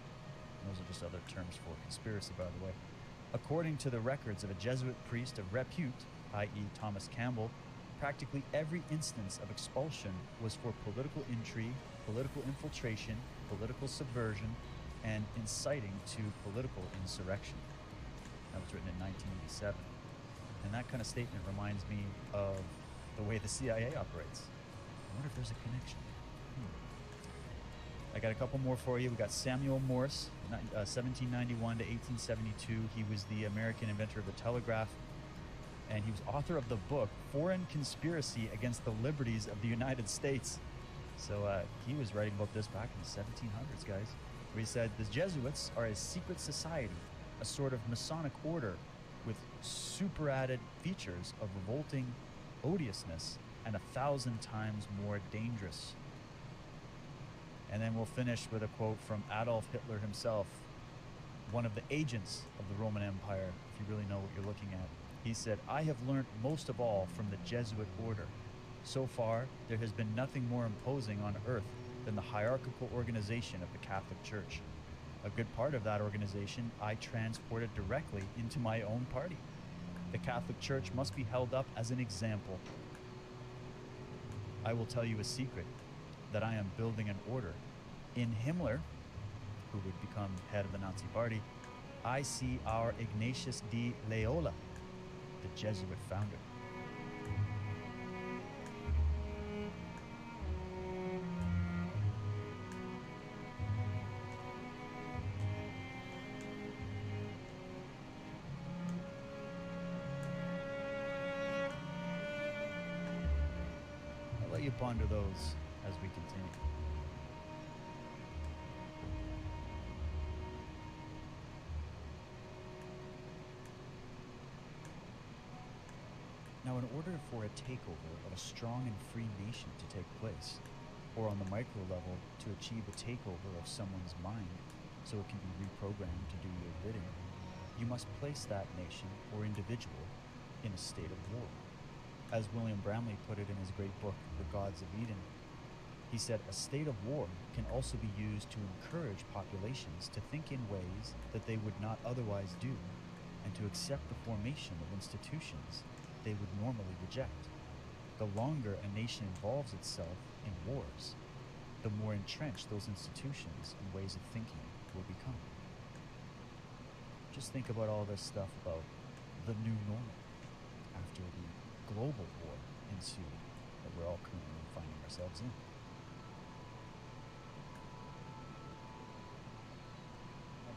And those are just other terms for conspiracy, by the way. According to the records of a Jesuit priest of repute, i.e. Thomas Campbell, practically every instance of expulsion was for political intrigue, political infiltration, political subversion, and inciting to political insurrection. That was written in 1987. And that kind of statement reminds me of the way the CIA operates. I wonder if there's a connection. I got a couple more for you. We got Samuel Morse, 1791 to 1872. He was the American inventor of the telegraph, and he was author of the book Foreign Conspiracy Against the Liberties of the United States. So he was writing about this back in the 1700s, guys, where he said, "The Jesuits are a secret society, a sort of Masonic order with superadded features of revolting odiousness and 1,000 times more dangerous." And then we'll finish with a quote from Adolf Hitler himself, one of the agents of the Roman Empire, if you really know what you're looking at. He said, "I have learnt most of all from the Jesuit order. So far, there has been nothing more imposing on earth than the hierarchical organization of the Catholic Church. A good part of that organization I transported directly into my own party. The Catholic Church must be held up as an example. I will tell you a secret, that I am building an order. In Himmler, who would become head of the Nazi Party, I see our Ignatius de Loyola, the Jesuit founder." I'll let you ponder those as we continue. Now, in order for a takeover of a strong and free nation to take place, or on the micro level to achieve a takeover of someone's mind so it can be reprogrammed to do your bidding, you must place that nation or individual in a state of war. As William Bramley put it in his great book, The Gods of Eden, he said, "A state of war can also be used to encourage populations to think in ways that they would not otherwise do, and to accept the formation of institutions they would normally reject. The longer a nation involves itself in wars, the more entrenched those institutions and ways of thinking will become." Just think about all this stuff about the new normal after the global war ensued that we're all currently finding ourselves in.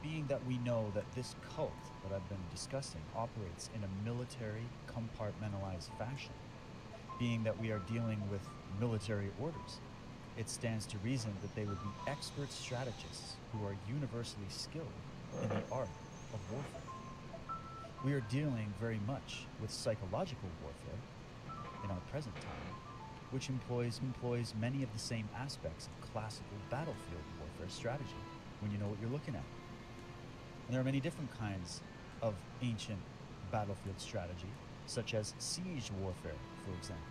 Being that we know that this cult that I've been discussing operates in a military, compartmentalized fashion, being that we are dealing with military orders, it stands to reason that they would be expert strategists who are universally skilled in the art of warfare. We are dealing very much with psychological warfare in our present time, which employs many of the same aspects of classical battlefield warfare strategy when you know what you're looking at. And there are many different kinds of ancient battlefield strategy, such as siege warfare, for example.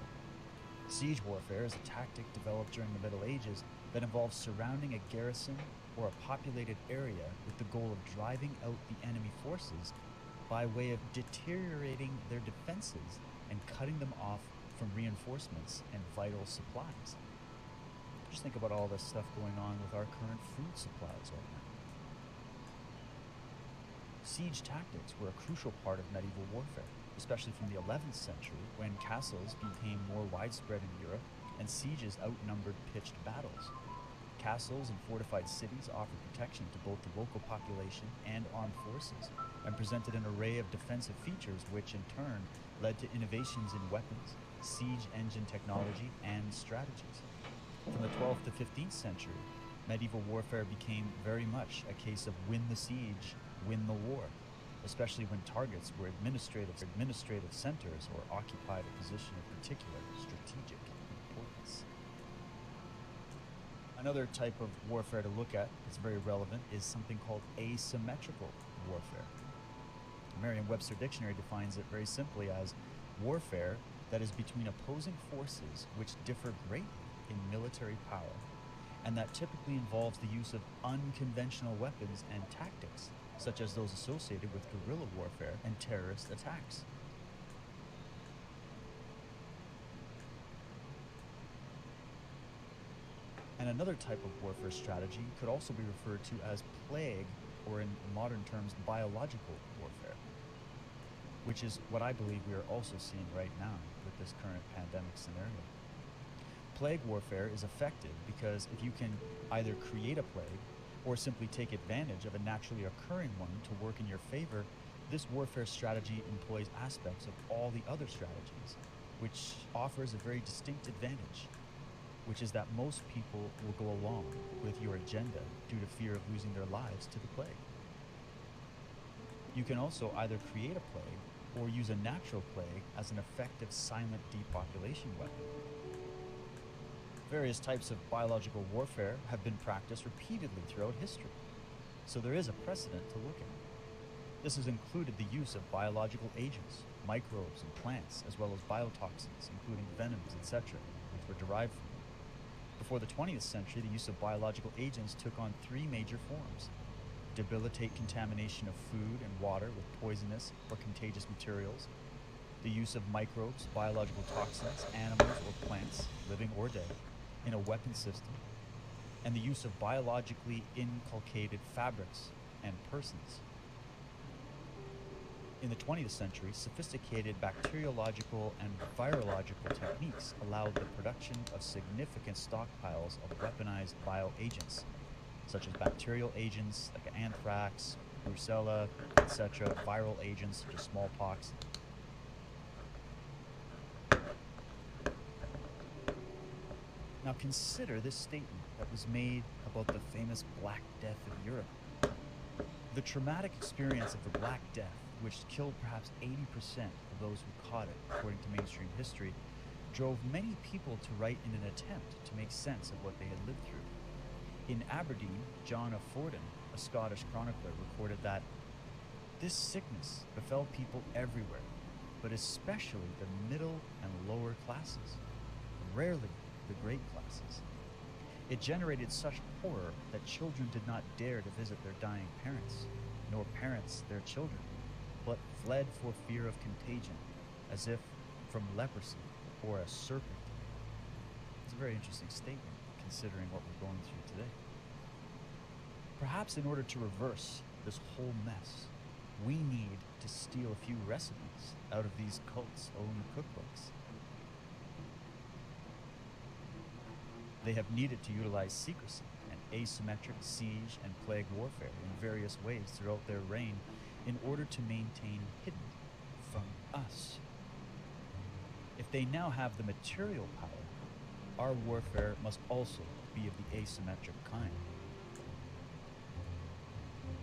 Siege warfare is a tactic developed during the Middle Ages that involves surrounding a garrison or a populated area with the goal of driving out the enemy forces by way of deteriorating their defenses and cutting them off from reinforcements and vital supplies. Just think about all this stuff going on with our current food supplies right now. Siege tactics were a crucial part of medieval warfare, especially from the 11th century, when castles became more widespread in Europe and sieges outnumbered pitched battles. Castles and fortified cities offered protection to both the local population and armed forces, and presented an array of defensive features which in turn led to innovations in weapons, siege engine technology, and strategies. From the 12th to 15th century, medieval warfare became very much a case of win the siege, win the war, especially when targets were administrative centers or occupied a position of particular strategic importance. Another type of warfare to look at that's very relevant is something called asymmetrical warfare. Merriam-Webster Dictionary defines it very simply as warfare that is between opposing forces which differ greatly in military power, and that typically involves the use of unconventional weapons and tactics, such as those associated with guerrilla warfare and terrorist attacks. And another type of warfare strategy could also be referred to as plague, or in modern terms, biological warfare, which is what I believe we are also seeing right now with this current pandemic scenario. Plague warfare is effective because if you can either create a plague or simply take advantage of a naturally occurring one to work in your favor, this warfare strategy employs aspects of all the other strategies, which offers a very distinct advantage, which is that most people will go along with your agenda due to fear of losing their lives to the plague. You can also either create a plague or use a natural plague as an effective silent depopulation weapon. Various types of biological warfare have been practiced repeatedly throughout history, so there is a precedent to look at. This has included the use of biological agents, microbes and plants, as well as biotoxins, including venoms, etc., which were derived from them. Before the 20th century, the use of biological agents took on three major forms: debilitate contamination of food and water with poisonous or contagious materials, the use of microbes, biological toxins, animals or plants, living or dead, in a weapon system, and the use of biologically inculcated fabrics and persons. In the 20th century, sophisticated bacteriological and virological techniques allowed the production of significant stockpiles of weaponized bioagents, such as bacterial agents like anthrax, brucella, etc., viral agents such as smallpox. Now consider this statement that was made about the famous Black Death of Europe. The traumatic experience of the Black Death, which killed perhaps 80% of those who caught it, according to mainstream history, drove many people to write in an attempt to make sense of what they had lived through. In Aberdeen, John of Fredin, a Scottish chronicler, recorded that this sickness befell people everywhere, but especially the middle and lower classes, rarely the great classes. It generated such horror that children did not dare to visit their dying parents, nor parents their children, but fled for fear of contagion, as if from leprosy or a serpent. It's a very interesting statement, considering what we're going through today. Perhaps in order to reverse this whole mess, we need to steal a few recipes out of these cults' own cookbooks. They have needed to utilize secrecy and asymmetric siege and plague warfare in various ways throughout their reign in order to maintain hidden from us. If they now have the material power, our warfare must also be of the asymmetric kind.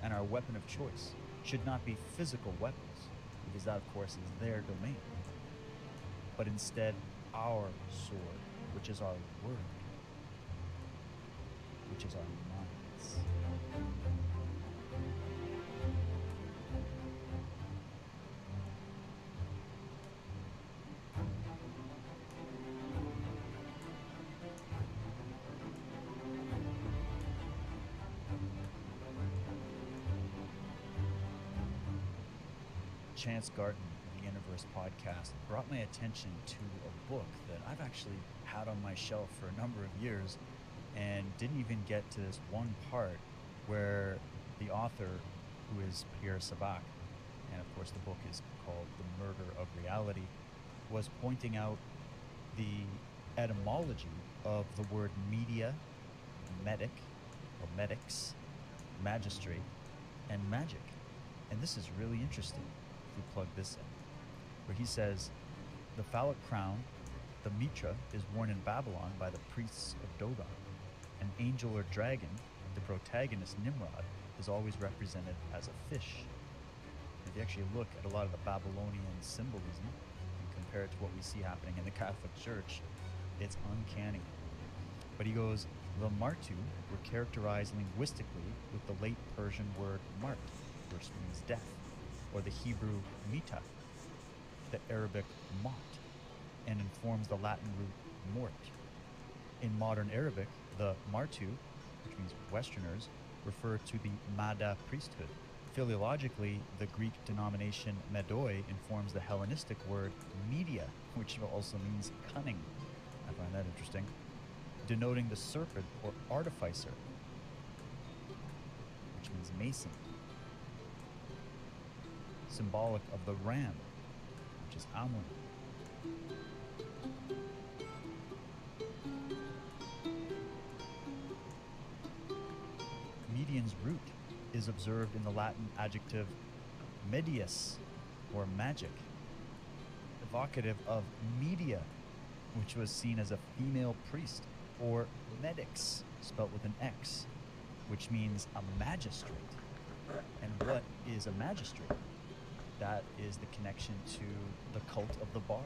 And our weapon of choice should not be physical weapons, because that, of course, is their domain, but instead our sword, which is our word, which is our minds. Chance Garton of the Universe podcast brought my attention to a book that I've actually had on my shelf for a number of years and didn't even get to this one part where the author, who is Pierre Sabac, and of course the book is called The Murder of Reality, was pointing out the etymology of the word media, medic, or medics, magistrate, and magic. And this is really interesting. We plug this in, where he says the phallic crown, the mitra, is worn in Babylon by the priests of Dogon. An angel or dragon, the protagonist Nimrod, is always represented as a fish. If you actually look at a lot of the Babylonian symbolism and compare it to what we see happening in the Catholic Church, it's uncanny. But he goes, the Martu were characterized linguistically with the late Persian word mart, which means death, or the Hebrew mita, the Arabic mot, and informs the Latin root mort. In modern Arabic, the martu, which means Westerners, refer to the Mada priesthood. Philologically, the Greek denomination medoi informs the Hellenistic word media, which also means cunning. I find that interesting. Denoting the serpent or artificer, which means mason. Symbolic of the ram, which is Amun. Median's root is observed in the Latin adjective medius, or magic, evocative of media, which was seen as a female priest, or medix, spelt with an X, which means a magistrate. And what is a magistrate? That is the connection to the cult of the bar,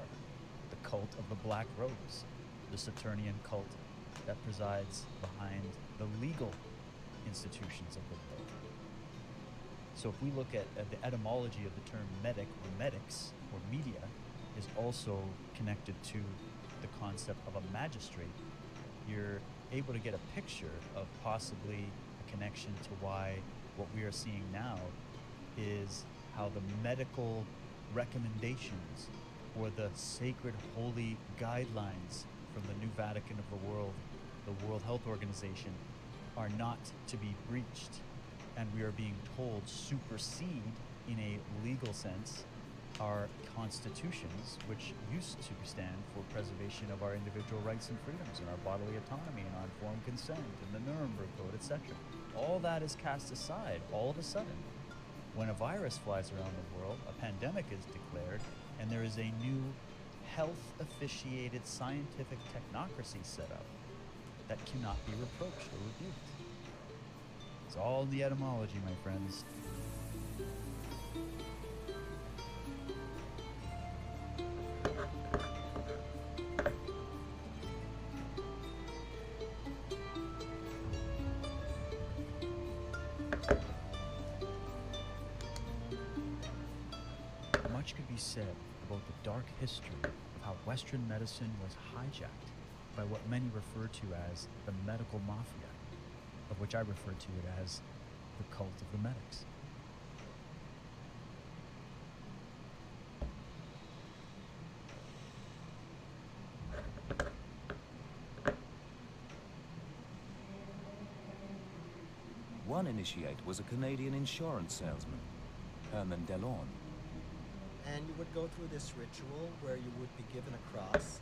the cult of the Black Rose, the Saturnian cult that presides behind the legal institutions of the world. So if we look at the etymology of the term medic or medics or media is also connected to the concept of a magistrate, you're able to get a picture of possibly a connection to why what we are seeing now is how the medical recommendations or the sacred holy guidelines from the New Vatican of the world, the World Health Organization, are not to be breached, and we are being told supersede, in a legal sense, our constitutions, which used to stand for preservation of our individual rights and freedoms and our bodily autonomy and informed consent and the Nuremberg Code, etc. All that is cast aside all of a sudden when a virus flies around the world, a pandemic is declared, and there is a new health-officiated scientific technocracy set up that cannot be reproached or rebuked. It's all the etymology, my friends. Much could be said about the dark history of how Western medicine was hijacked by what many refer to as the medical mafia, of which I refer to it as the cult of the medics. One initiate was a Canadian insurance salesman, Herman Delorme. And you would go through this ritual where you would be given a cross,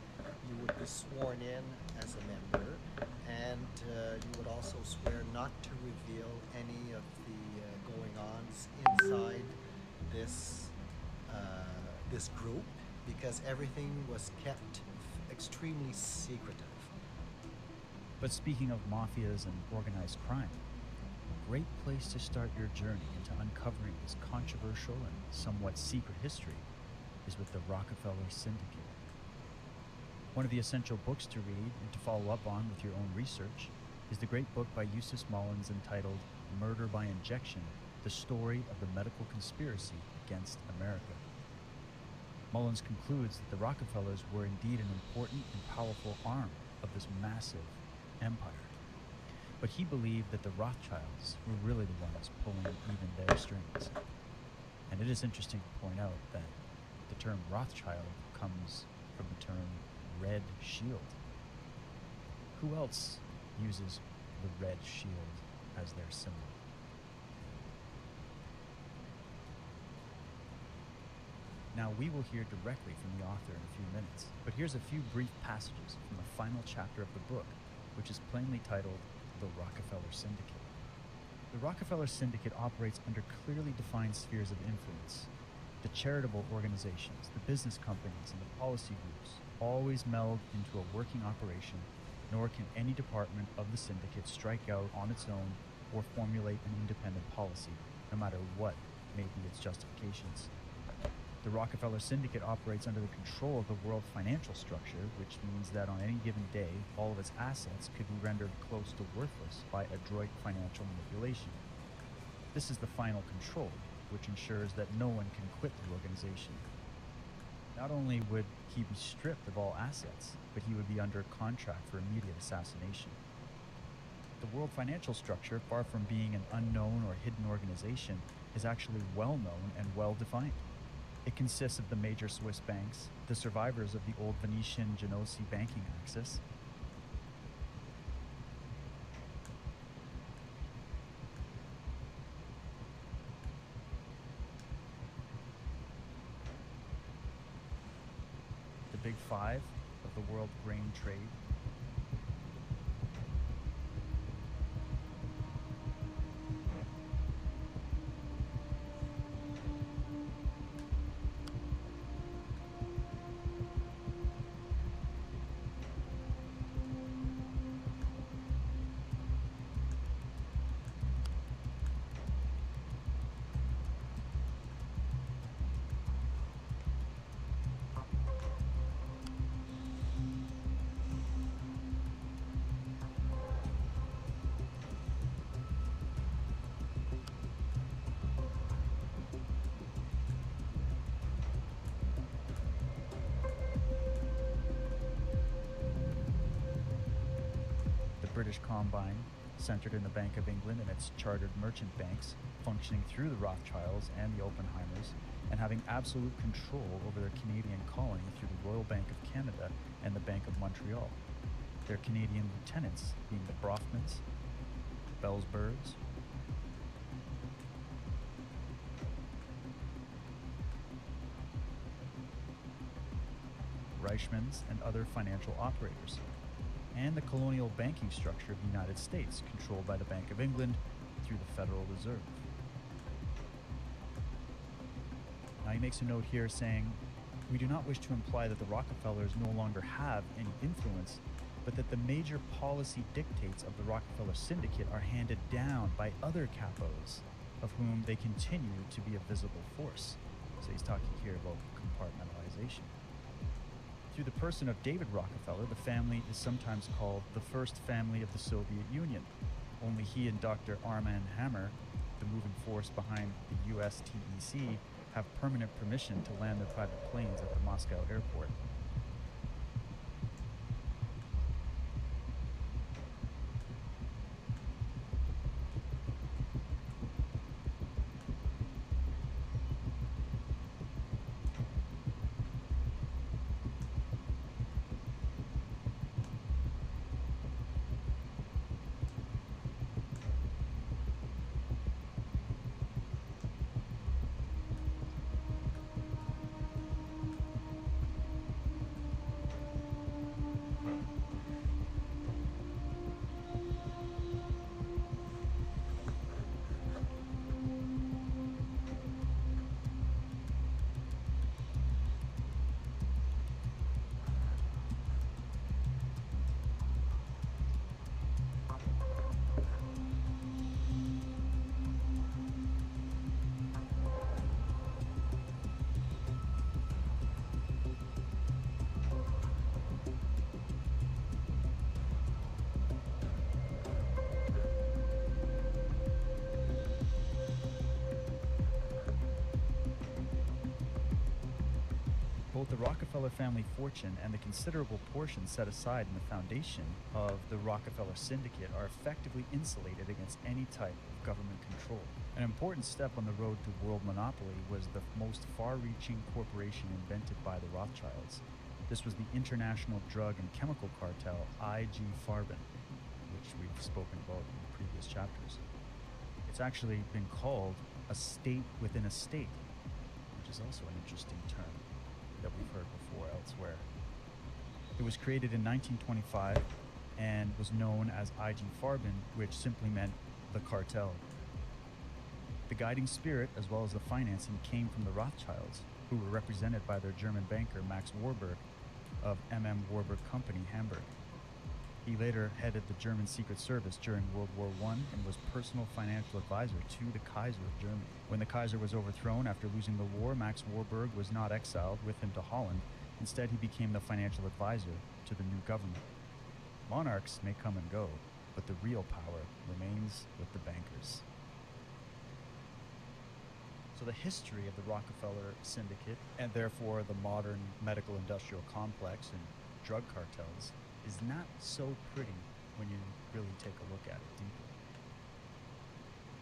you would be sworn in as a member, and you would also swear not to reveal any of the going-ons inside this this group, because everything was kept extremely secretive. But speaking of mafias and organized crime, a great place to start your journey into uncovering this controversial and somewhat secret history is with the Rockefeller Syndicate. One of the essential books to read and to follow up on with your own research is the great book by Eustace Mullins entitled Murder by Injection, The Story of the Medical Conspiracy Against America. Mullins concludes that the Rockefellers were indeed an important and powerful arm of this massive empire. But he believed that the Rothschilds were really the ones pulling even their strings. And it is interesting to point out that the term Rothschild comes from the term Red Shield. Who else uses the Red Shield as their symbol? Now, we will hear directly from the author in a few minutes, but here's a few brief passages from the final chapter of the book, which is plainly titled The Rockefeller Syndicate. The Rockefeller Syndicate operates under clearly defined spheres of influence. The charitable organizations, the business companies, and the policy groups always meld into a working operation, nor can any department of the syndicate strike out on its own or formulate an independent policy, no matter what may be its justifications. The Rockefeller Syndicate operates under the control of the world financial structure, which means that on any given day, all of its assets could be rendered close to worthless by adroit financial manipulation. This is the final control, which ensures that no one can quit the organization. Not only would he be stripped of all assets, but he would be under contract for immediate assassination. The world financial structure, far from being an unknown or hidden organization, is actually well known and well defined. It consists of the major Swiss banks, the survivors of the old Venetian Genoese banking axis, the Big Five of the world grain trade, British Combine, centered in the Bank of England and its chartered merchant banks, functioning through the Rothschilds and the Oppenheimers, and having absolute control over their Canadian colony through the Royal Bank of Canada and the Bank of Montreal. Their Canadian lieutenants being the Brofmans, Bellsbirds, Reichmans, and other financial operators, and the colonial banking structure of the United States, controlled by the Bank of England through the Federal Reserve. Now he makes a note here saying, "We do not wish to imply that the Rockefellers no longer have any influence, but that the major policy dictates of the Rockefeller Syndicate are handed down by other capos, of whom they continue to be a visible force." So he's talking here about compartmentalization. Through the person of David Rockefeller, the family is sometimes called the first family of the Soviet Union. Only he and Dr. Armand Hammer, the moving force behind the USTEC, have permanent permission to land their private planes at the Moscow airport. both the Rockefeller family fortune and the considerable portion set aside in the foundation of the Rockefeller Syndicate are effectively insulated against any type of government control. An important step on the road to world monopoly was the most far-reaching corporation invented by the Rothschilds. This was the international drug and chemical cartel IG Farben, which we've spoken about in previous chapters. It's actually been called a state within a state, which is also an interesting term that we've heard before elsewhere. It was created in 1925 and was known as IG Farben, which simply meant the cartel. The guiding spirit, as well as the financing, came from the Rothschilds, who were represented by their German banker Max Warburg of Warburg Company, Hamburg. He later headed the German Secret Service during World War I and was personal financial advisor to the Kaiser of Germany. When the Kaiser was overthrown after losing the war, Max Warburg was not exiled with him to Holland. Instead, he became the financial advisor to the new government. Monarchs may come and go, but the real power remains with the bankers. So the history of the Rockefeller Syndicate, and therefore the modern medical industrial complex and drug cartels, is not so pretty when you really take a look at it deeply.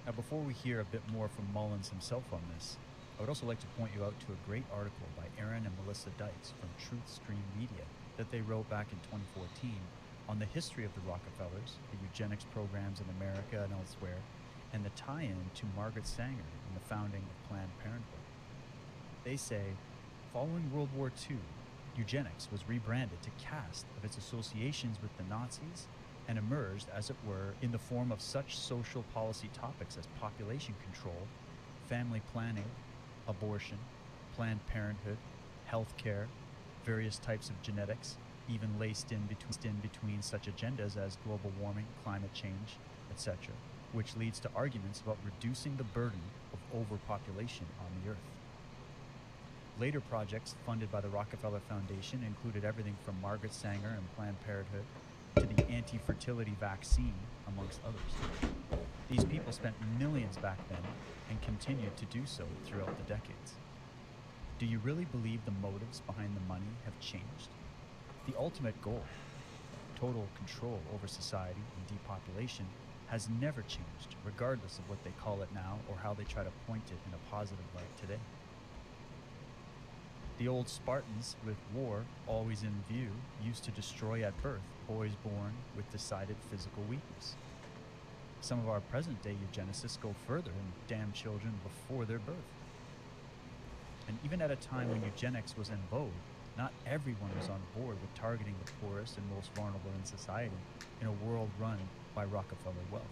Now, before we hear a bit more from Mullins himself on this, I would also like to point you out to a great article by Aaron and Melissa Dykes from Truth Stream Media that they wrote back in 2014 on the history of the Rockefellers, the eugenics programs in America and elsewhere, and the tie-in to Margaret Sanger and the founding of Planned Parenthood. They say, following World War II, eugenics was rebranded to cast of its associations with the Nazis and emerged, as it were, in the form of such social policy topics as population control, family planning, abortion, Planned Parenthood, healthcare, various types of genetics, even laced in between such agendas as global warming, climate change, etc., which leads to arguments about reducing the burden of overpopulation on the earth. Later projects funded by the Rockefeller Foundation included everything from Margaret Sanger and Planned Parenthood to the anti-fertility vaccine, amongst others. These people spent millions back then and continued to do so throughout the decades. Do you really believe the motives behind the money have changed? The ultimate goal, total control over society and depopulation, has never changed, regardless of what they call it now or how they try to point it in a positive light today. The old Spartans, with war always in view, used to destroy at birth boys born with decided physical weakness. Some of our present-day eugenicists go further and damn children before their birth. And even at a time when eugenics was in vogue, not everyone was on board with targeting the poorest and most vulnerable in society in a world run by Rockefeller wealth.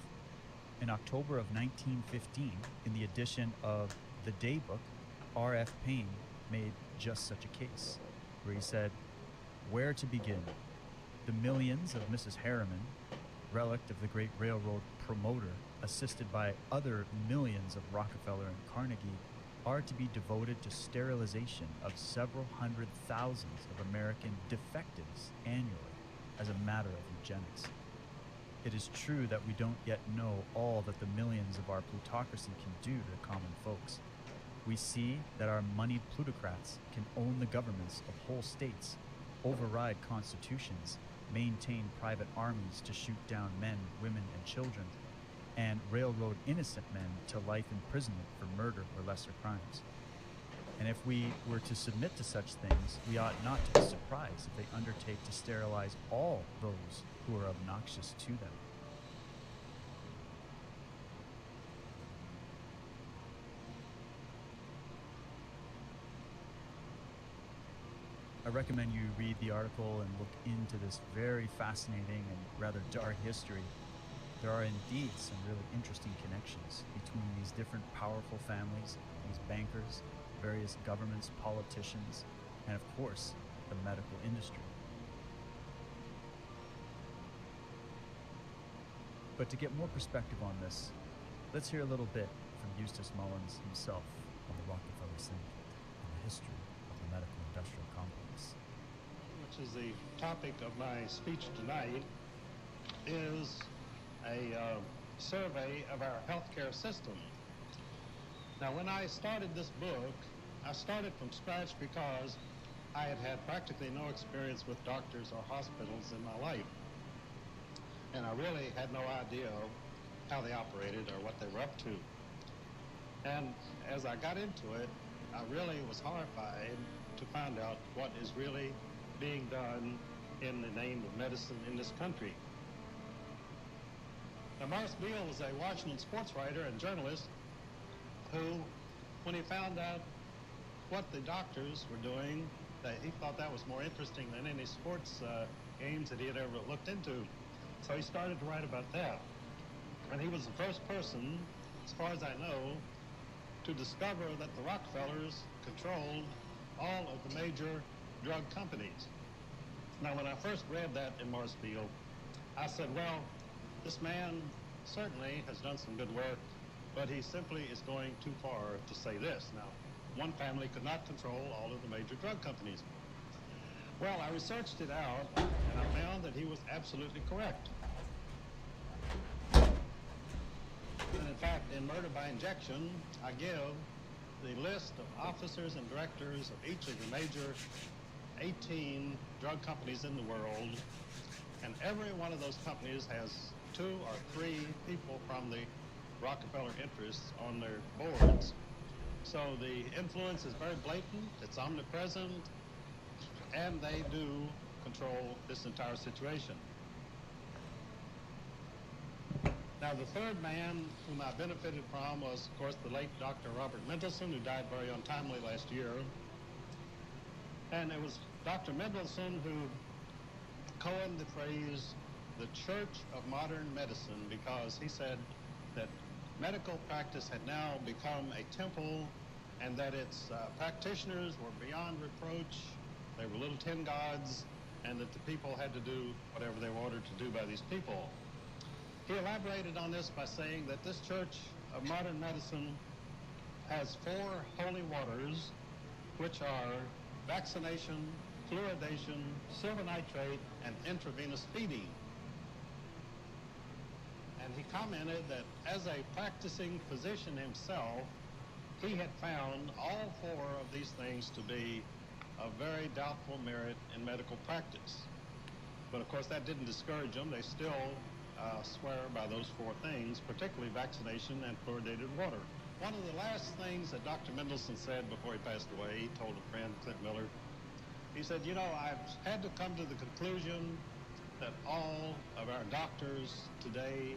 In October of 1915, in the edition of The Day Book, R.F. Payne made just such a case, where he said, "Where to begin? The millions of Mrs. Harriman, relict of the great railroad promoter, assisted by other millions of Rockefeller and Carnegie, are to be devoted to sterilization of several hundred thousands of American defectives annually as a matter of eugenics. It is true that we don't yet know all that the millions of our plutocracy can do to the common folks. We see that our moneyed plutocrats can own the governments of whole states, override constitutions, maintain private armies to shoot down men, women, and children, and railroad innocent men to life imprisonment for murder or lesser crimes. And if we were to submit to such things, we ought not to be surprised if they undertake to sterilize all those who are obnoxious to them." I recommend you read the article and look into this very fascinating and rather dark history. There are indeed some really interesting connections between these different powerful families, these bankers, various governments, politicians, and of course, the medical industry. But to get more perspective on this, let's hear a little bit from Eustace Mullins himself on the Rockefeller Syndicate and the history of the medical industrial complex. Which is the topic of my speech tonight, is a survey of our healthcare system. Now, when I started this book, I started from scratch because I had had practically no experience with doctors or hospitals in my life. And I really had no idea how they operated or what they were up to. And as I got into it, I really was horrified to find out what is really being done in the name of medicine in this country. Now, Morris Beale was a Washington sports writer and journalist who, when he found out what the doctors were doing, that he thought that was more interesting than any sports games that he had ever looked into. So he started to write about that. And he was the first person, as far as I know, to discover that the Rockefellers controlled all of the major drug companies. Now, when I first read that in Morris Beale, I said, well, this man certainly has done some good work, but he simply is going too far to say this. Now, one family could not control all of the major drug companies. Well, I researched it out, and I found that he was absolutely correct. And in fact, in Murder by Injection, I give the list of officers and directors of each of the major 18 drug companies in the world, and every one of those companies has 2 or 3 people from the Rockefeller interests on their boards. So the influence is very blatant, it's omnipresent, and they do control this entire situation. Now, the third man whom I benefited from was, of course, the late Dr. Robert Mendelsohn, who died very untimely last year. And it was Dr. Mendelsohn who coined the phrase, the Church of Modern Medicine, because he said that medical practice had now become a temple and that its practitioners were beyond reproach, they were little tin gods, and that the people had to do whatever they were ordered to do by these people. He elaborated on this by saying that this Church of Modern Medicine has 4 holy waters, which are vaccination, fluoridation, silver nitrate, and intravenous feeding. And he commented that as a practicing physician himself, he had found all 4 of these things to be of very doubtful merit in medical practice. But of course that didn't discourage them. They still swear by those 4 things, particularly vaccination and fluoridated water. One of the last things that Dr. Mendelsohn said before he passed away, he told a friend, Clint Miller, he said, you know, I've had to come to the conclusion that all of our doctors today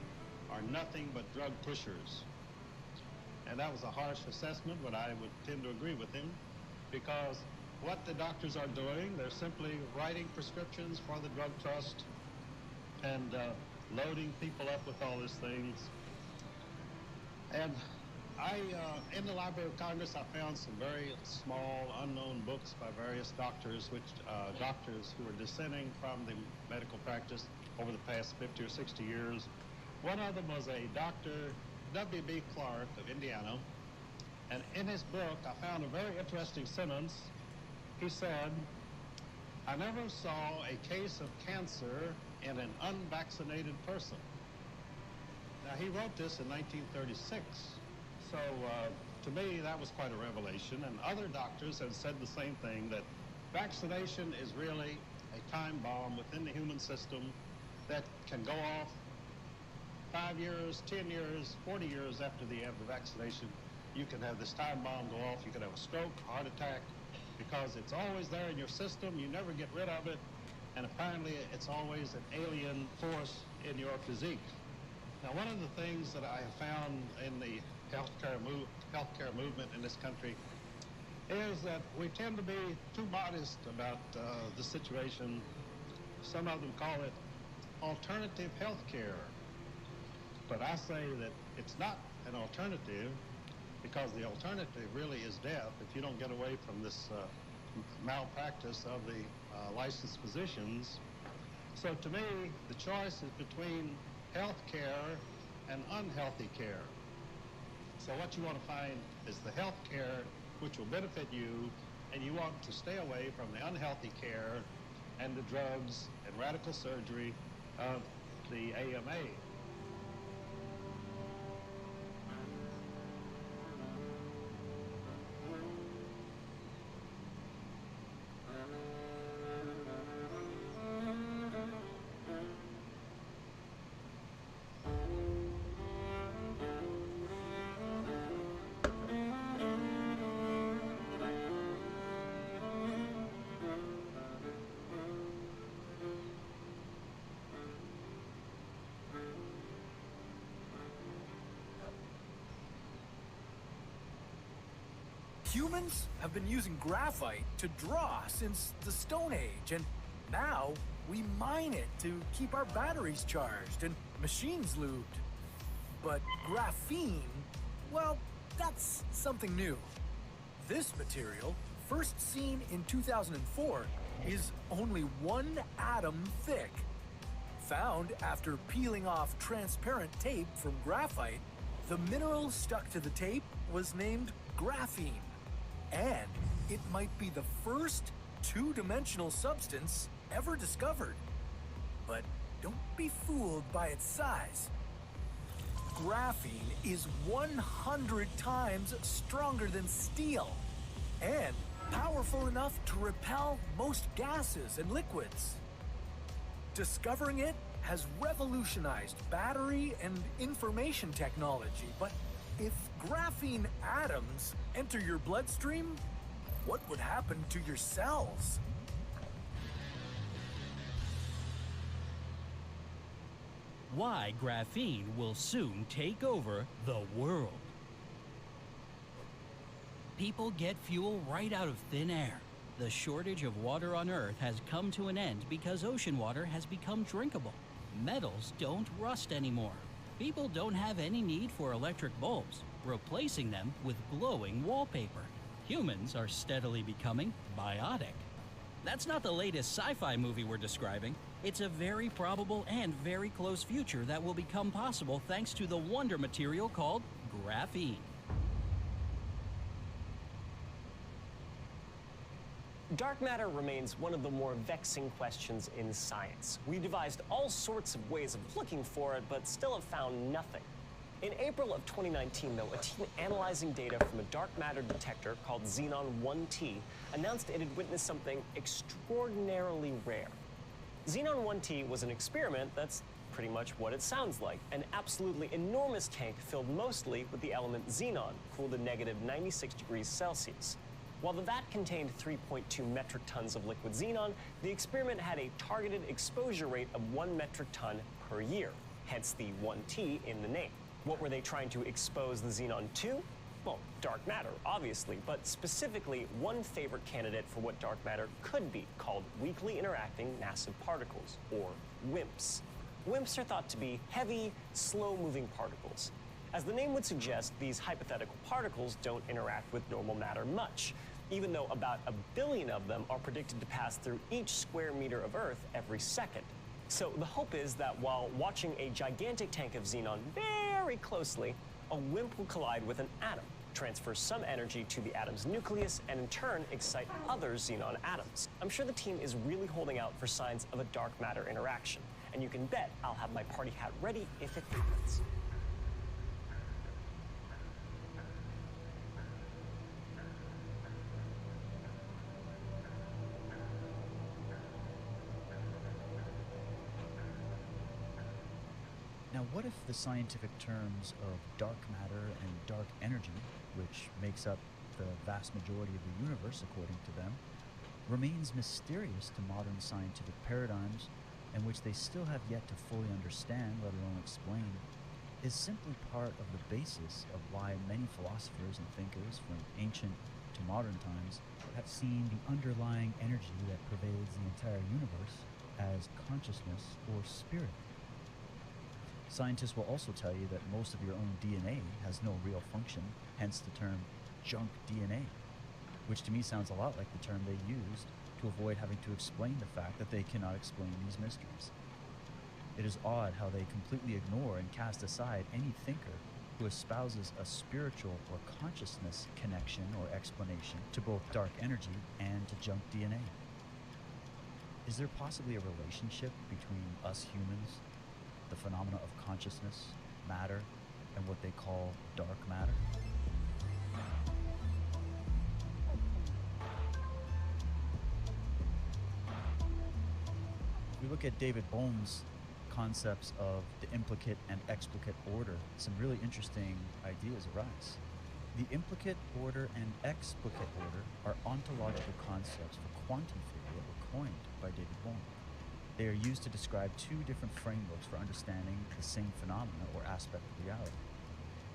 are nothing but drug pushers. And that was a harsh assessment, but I would tend to agree with him, because what the doctors are doing, they're simply writing prescriptions for the drug trust and loading people up with all these things. And in the Library of Congress, I found some very small, unknown books by various doctors, doctors who are dissenting from the medical practice over the past 50 or 60 years. One of them was a Dr. W.B. Clark of Indiana. And in his book, I found a very interesting sentence. He said, I never saw a case of cancer in an unvaccinated person. Now, he wrote this in 1936. So to me, that was quite a revelation. And other doctors have said the same thing, that vaccination is really a time bomb within the human system that can go off 5 years, 10 years, 40 years after the end of the vaccination. You can have this time bomb go off. You can have a stroke, heart attack, because it's always there in your system. You never get rid of it. And apparently, it's always an alien force in your physique. Now, one of the things that I have found in the healthcare movement in this country is that we tend to be too modest about the situation. Some of them call it alternative healthcare. But I say that it's not an alternative, because the alternative really is death if you don't get away from this malpractice of the licensed physicians. So to me, the choice is between health care and unhealthy care. So what you want to find is the health care which will benefit you, and you want to stay away from the unhealthy care and the drugs and radical surgery of the AMA. Humans have been using graphite to draw since the Stone Age, and now we mine it to keep our batteries charged and machines lubed. But graphene, well, that's something new. This material, first seen in 2004, is only 1 atom thick. Found after peeling off transparent tape from graphite, the mineral stuck to the tape was named graphene. And it might be the first two-dimensional substance ever discovered. But don't be fooled by its size. Graphene is 100 times stronger than steel and powerful enough to repel most gases and liquids. Discovering it has revolutionized battery and information technology, but if graphene atoms enter your bloodstream, what would happen to your cells? Why graphene will soon take over the world. People get fuel right out of thin air. The shortage of water on Earth has come to an end because ocean water has become drinkable. Metals don't rust anymore. People don't have any need for electric bulbs, replacing them with glowing wallpaper. Humans are steadily becoming biotic. That's not the latest sci-fi movie we're describing. It's a very probable and very close future that will become possible thanks to the wonder material called graphene. Dark matter remains one of the more vexing questions in science. We devised all sorts of ways of looking for it, but still have found nothing. In April of 2019, though, a team analyzing data from a dark matter detector called Xenon 1T announced it had witnessed something extraordinarily rare. Xenon 1T was an experiment that's pretty much what it sounds like, an absolutely enormous tank filled mostly with the element xenon, cooled to negative 96 degrees Celsius. While the vat contained 3.2 metric tons of liquid xenon, the experiment had a targeted exposure rate of 1 metric ton per year, hence the 1T in the name. What were they trying to expose the xenon to? Well, dark matter, obviously, but specifically one favorite candidate for what dark matter could be, called weakly interacting massive particles, or WIMPs. WIMPs are thought to be heavy, slow-moving particles. As the name would suggest, these hypothetical particles don't interact with normal matter much, even though about 1 billion of them are predicted to pass through each square meter of Earth every second. So the hope is that while watching a gigantic tank of xenon very closely, a WIMP will collide with an atom, transfer some energy to the atom's nucleus, and in turn excite other xenon atoms. I'm sure the team is really holding out for signs of a dark matter interaction, and you can bet I'll have my party hat ready if it happens. Now, what if the scientific terms of dark matter and dark energy, which makes up the vast majority of the universe according to them, remains mysterious to modern scientific paradigms, and which they still have yet to fully understand, let alone explain, is simply part of the basis of why many philosophers and thinkers from ancient to modern times have seen the underlying energy that pervades the entire universe as consciousness or spirit. Scientists will also tell you that most of your own DNA has no real function, hence the term junk DNA, which to me sounds a lot like the term they used to avoid having to explain the fact that they cannot explain these mysteries. It is odd how they completely ignore and cast aside any thinker who espouses a spiritual or consciousness connection or explanation to both dark energy and to junk DNA. Is there possibly a relationship between us humans, the phenomena of consciousness, matter, and what they call dark matter? If we look at David Bohm's concepts of the implicate and explicate order, some really interesting ideas arise. The implicate order and explicate order are ontological concepts for quantum theory that were coined by David Bohm. They are used to describe two different frameworks for understanding the same phenomena or aspect of reality.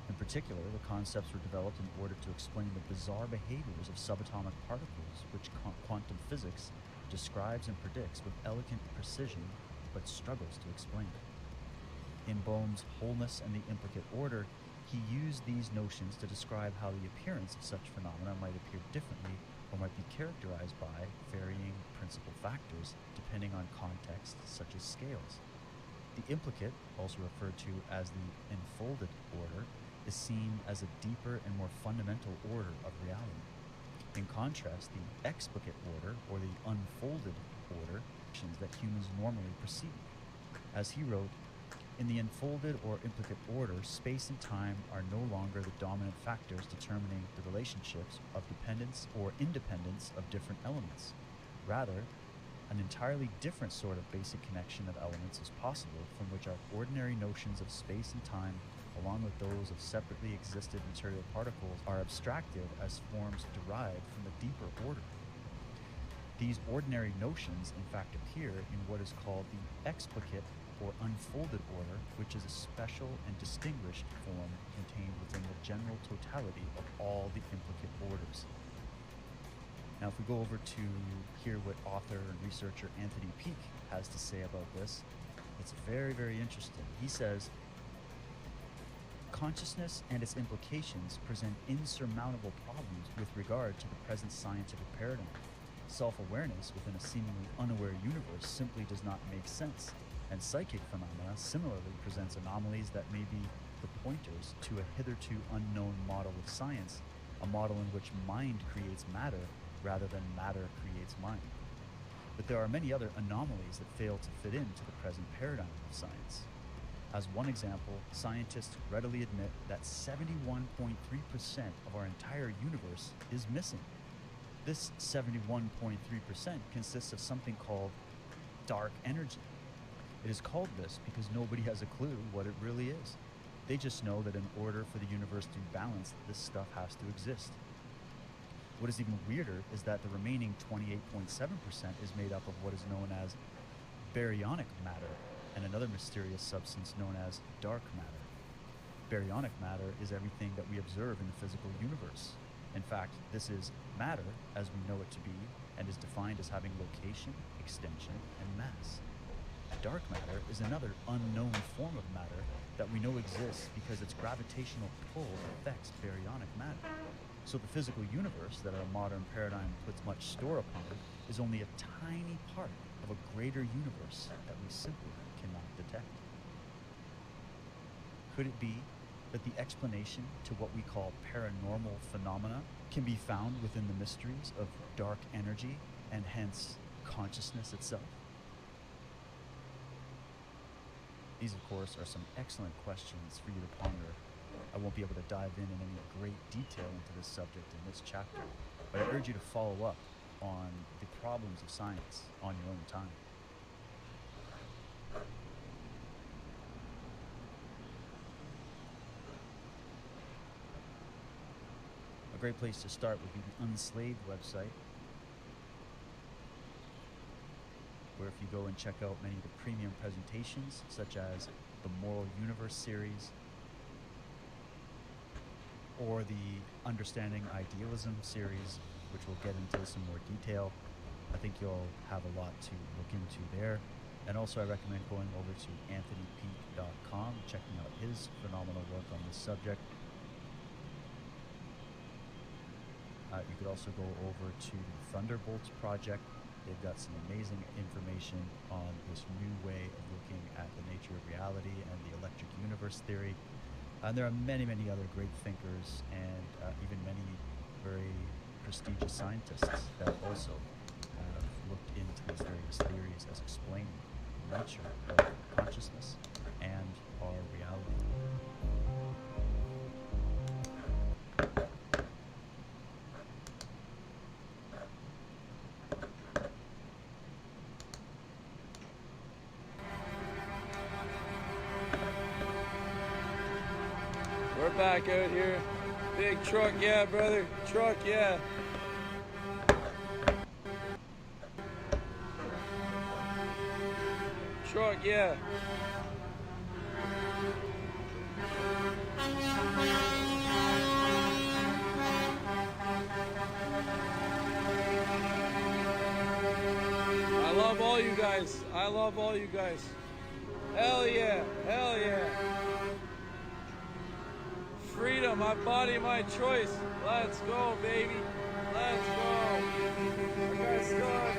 In particular, the concepts were developed in order to explain the bizarre behaviors of subatomic particles, which quantum physics describes and predicts with elegant precision, but struggles to explain. In Bohm's Wholeness and the Implicate Order, he used these notions to describe how the appearance of such phenomena might appear differently or might be characterized by varying principal factors depending on context, such as scales. The implicate, also referred to as the enfolded order, is seen as a deeper and more fundamental order of reality. In contrast, the explicate order, or the unfolded order, actions that humans normally perceive. As he wrote, in the enfolded or implicate order, space and time are no longer the dominant factors determining the relationships of dependence or independence of different elements. Rather, an entirely different sort of basic connection of elements is possible, from which our ordinary notions of space and time, along with those of separately existed material particles, are abstracted as forms derived from a deeper order. These ordinary notions, in fact, appear in what is called the explicate or unfolded order, which is a special and distinguished form contained within the general totality of all the implicate orders. Now, if we go over to hear what author and researcher Anthony Peake has to say about this, it's very, very interesting. He says, consciousness and its implications present insurmountable problems with regard to the present scientific paradigm. Self-awareness within a seemingly unaware universe simply does not make sense, and psychic phenomena similarly presents anomalies that may be the pointers to a hitherto unknown model of science, a model in which mind creates matter rather than matter creates mind. But there are many other anomalies that fail to fit into the present paradigm of science. As one example, scientists readily admit that 71.3% of our entire universe is missing. This 71.3% consists of something called dark energy. It is called this because nobody has a clue what it really is. They just know that in order for the universe to be balanced, this stuff has to exist. What is even weirder is that the remaining 28.7% is made up of what is known as baryonic matter and another mysterious substance known as dark matter. Baryonic matter is everything that we observe in the physical universe. In fact, this is matter as we know it to be and is defined as having location, extension, and mass. Dark matter is another unknown form of matter that we know exists because its gravitational pull affects baryonic matter. So the physical universe that our modern paradigm puts much store upon is only a tiny part of a greater universe that we simply cannot detect. Could it be that the explanation to what we call paranormal phenomena can be found within the mysteries of dark energy and hence consciousness itself? These, of course, are some excellent questions for you to ponder. I won't be able to dive in any great detail into this subject in this chapter, but I urge you to follow up on the problems of science on your own time. A great place to start would be the Unslaved website, where if you go and check out many of the premium presentations, such as the Moral Universe series, or the Understanding Idealism series, which we'll get into some more detail, I think you'll have a lot to look into there. And also I recommend going over to anthonypeake.com, checking out his phenomenal work on this subject. You could also go over to the Thunderbolts Project. They've got some amazing information on this new way of looking at the nature of reality and the electric universe theory. And there are many, many other great thinkers and even many very prestigious scientists that also have looked into these various theories as explaining the nature of consciousness and our reality. We're back out here. Big truck, yeah, brother. Truck, yeah. Truck, yeah. love all you guys. I love all you guys. Hell yeah. Hell yeah. Freedom, my body, my choice. Let's go, baby. Let's go. You guys still out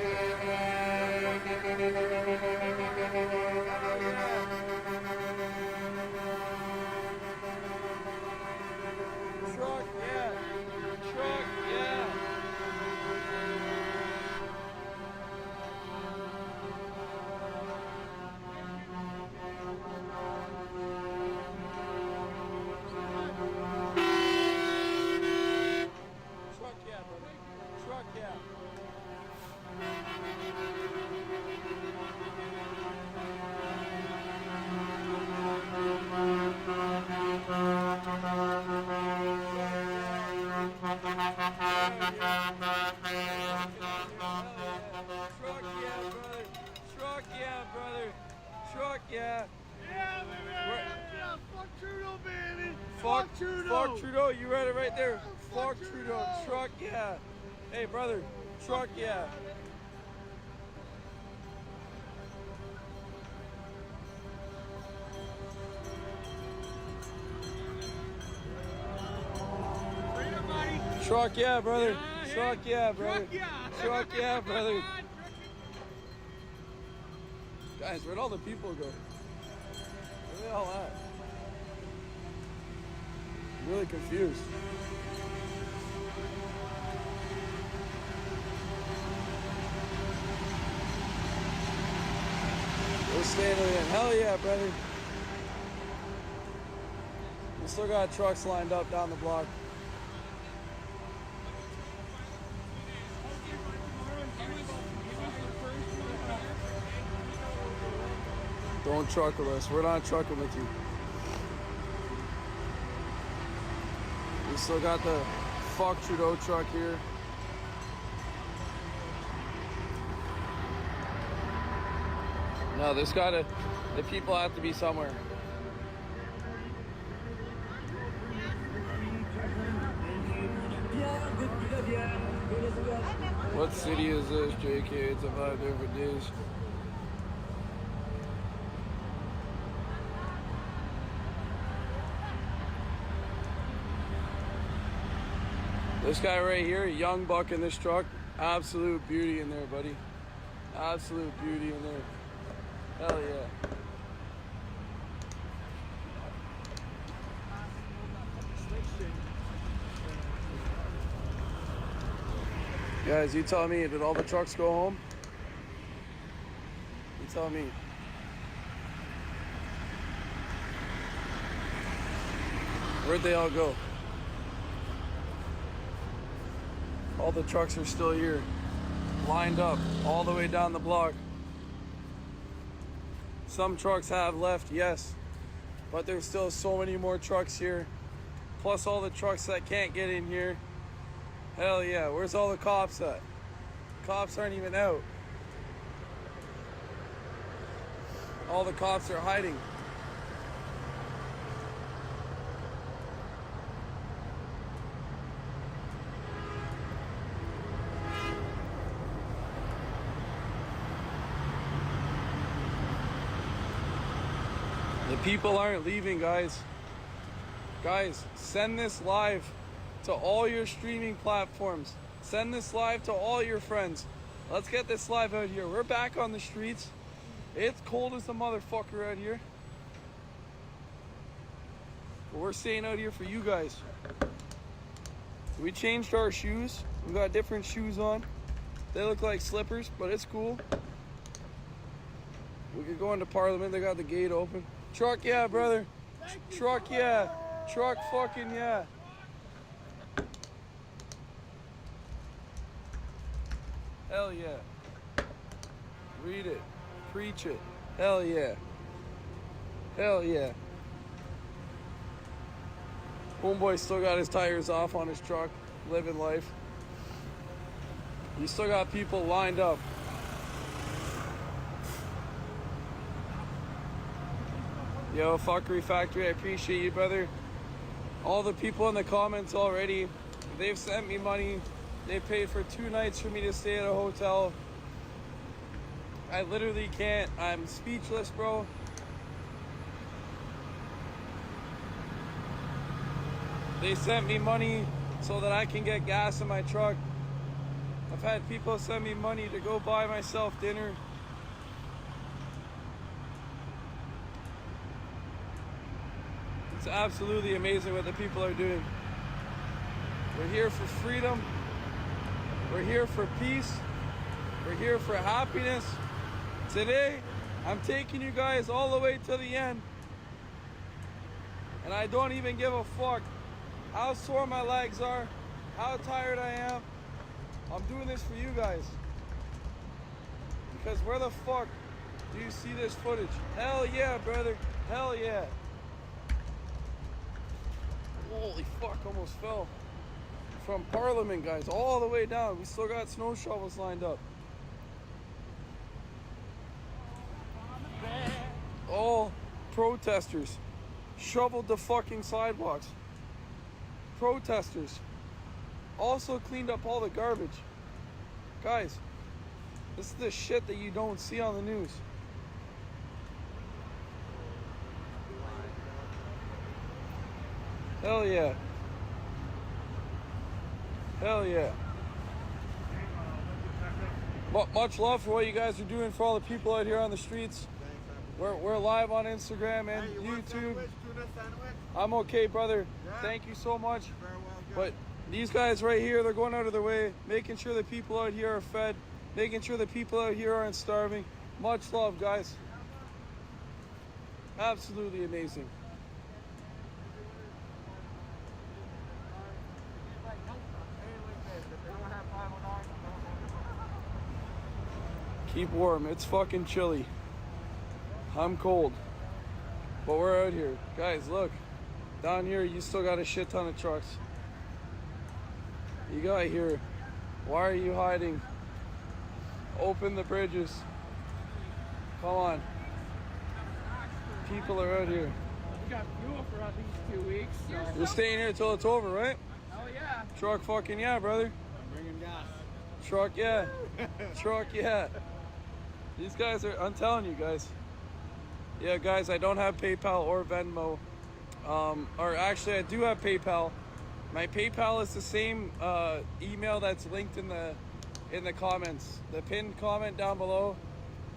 Truck, yeah. Truck, yeah. Truck, yeah, brother. Truck, yeah. Truck, yeah, brother. Truck, yeah, brother. Truck, yeah. Yeah, baby. Yeah, fuck Trudeau, baby. Fuck Trudeau. Fuck Trudeau. You read it right there. Fuck Trudeau. Truck, yeah. Hey, brother. Truck, yeah. Truck, yeah, brother. Truck, yeah, brother. Truck, yeah, brother. Guys, where'd all the people go? Where they all at? I'm really confused. We're standing in. Hell yeah, brother. We still got trucks lined up down the block. Don't truck with us. We're not trucking with you. We still got the fuck Trudeau truck here. No, there's gotta, the people have to be somewhere. What city is this, JK? It's a 5 different days. This guy right here, young buck in this truck, absolute beauty in there, buddy. Absolute beauty in there. Hell yeah. Guys, you tell me, did all the trucks go home? You tell me. Where'd they all go? All the trucks are still here, lined up all the way down the block. Some trucks have left, yes, but there's still so many more trucks here, plus all the trucks that can't get in here. Hell yeah, where's all the cops at? Cops aren't even out. All the cops are hiding. The people aren't leaving, guys. Guys, send this live to all your streaming platforms. Send this live to all your friends. Let's get this live out here. We're back on the streets. It's cold as a motherfucker out here. But we're staying out here for you guys. We changed our shoes. We got different shoes on. They look like slippers, but it's cool. We could go into Parliament. They got the gate open. Truck, yeah, brother. Truck, yeah. Truck, fucking, yeah. Hell yeah. Read it. Preach it. Hell yeah. Hell yeah. Homeboy still got his tires off on his truck, living life. You still got people lined up. Yo, Fuckery Factory, I appreciate you, brother. All the people in the comments already, they've sent me money. They paid for 2 nights for me to stay at a hotel. I literally can't. I'm speechless, bro. They sent me money so that I can get gas in my truck. I've had people send me money to go buy myself dinner. It's absolutely amazing what the people are doing. We're here for freedom. We're here for peace. We're here for happiness. Today, I'm taking you guys all the way to the end. And I don't even give a fuck how sore my legs are, how tired I am. I'm doing this for you guys. Because where the fuck do you see this footage? Hell yeah, brother. Hell yeah. Holy fuck, almost fell. From Parliament, guys, all the way down. We still got snow shovels lined up. All protesters shoveled the fucking sidewalks. Protesters also cleaned up all the garbage. Guys, this is the shit that you don't see on the news. Hell yeah. Hell yeah. Much love for what you guys are doing for all the people out here on the streets. We're live on Instagram and YouTube. I'm okay, brother. Thank you so much. But these guys right here, they're going out of their way, making sure the people out here are fed, making sure the people out here aren't starving. Much love, guys. Absolutely amazing. Keep warm. It's fucking chilly. I'm cold. But we're out here. Guys, look. Down here, you still got a shit ton of trucks. You got here. Why are you hiding? Open the bridges. Come on. People are out here. We got fuel for at least 2 weeks. So. You're staying here till it's over, right? Oh yeah. Truck fucking yeah, brother. I'm bringing gas. Truck yeah. Truck yeah. These guys are, I'm telling you guys. Yeah, guys, I don't have PayPal or Venmo. Or actually, I do have PayPal. My PayPal is the same email that's linked in the comments. The pinned comment down below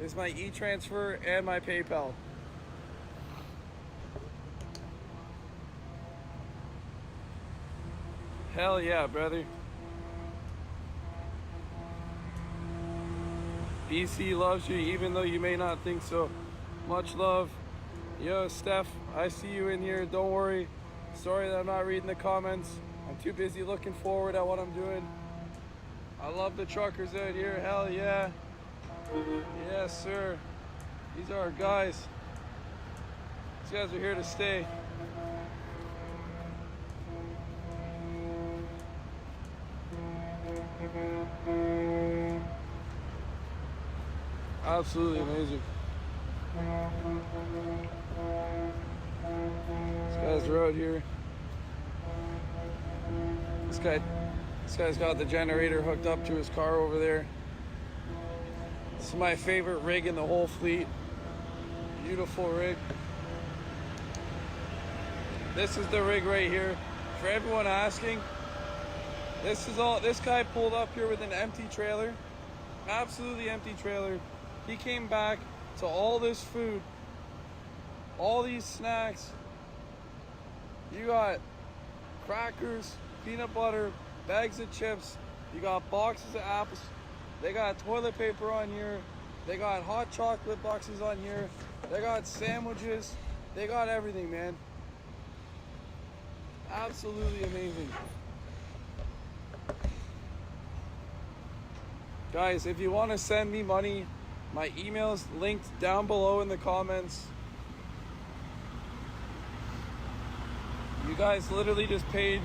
is my e-transfer and my PayPal. Hell yeah, brother. BC loves you even though you may not think so. Much love. Yo, Steph, I see you in here. Don't worry. Sorry that I'm not reading the comments. I'm too busy looking forward at what I'm doing. I love the truckers out here. Hell yeah. Yes, sir. These are our guys. These guys are here to stay. Absolutely amazing. These guys are out here. This guy's got the generator hooked up to his car over there. This is my favorite rig in the whole fleet. Beautiful rig. This is the rig right here. For everyone asking, this guy pulled up here with an empty trailer. Absolutely empty trailer. He came back to all this food, all these snacks. You got crackers, peanut butter, bags of chips. You got boxes of apples. They got toilet paper on here. They got hot chocolate boxes on here. They got sandwiches. They got everything, man. Absolutely amazing. Guys, if you want to send me money, my email is linked down below in the comments. You guys literally just paid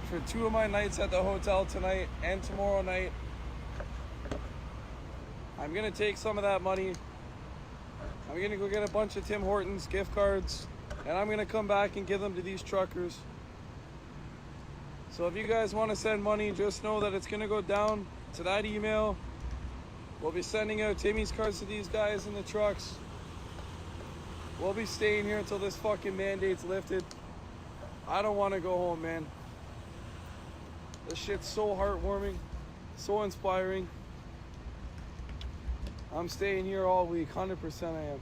for 2 of my nights at the hotel tonight and tomorrow night. I'm gonna take some of that money. I'm gonna go get a bunch of Tim Hortons gift cards, and I'm gonna come back and give them to these truckers. So if you guys want to send money, just know that it's gonna go down to that email. We'll be sending out Timmy's cars to these guys in the trucks. We'll be staying here until this fucking mandate's lifted. I don't want to go home, man. This shit's so heartwarming, so inspiring. I'm staying here all week, 100% I am.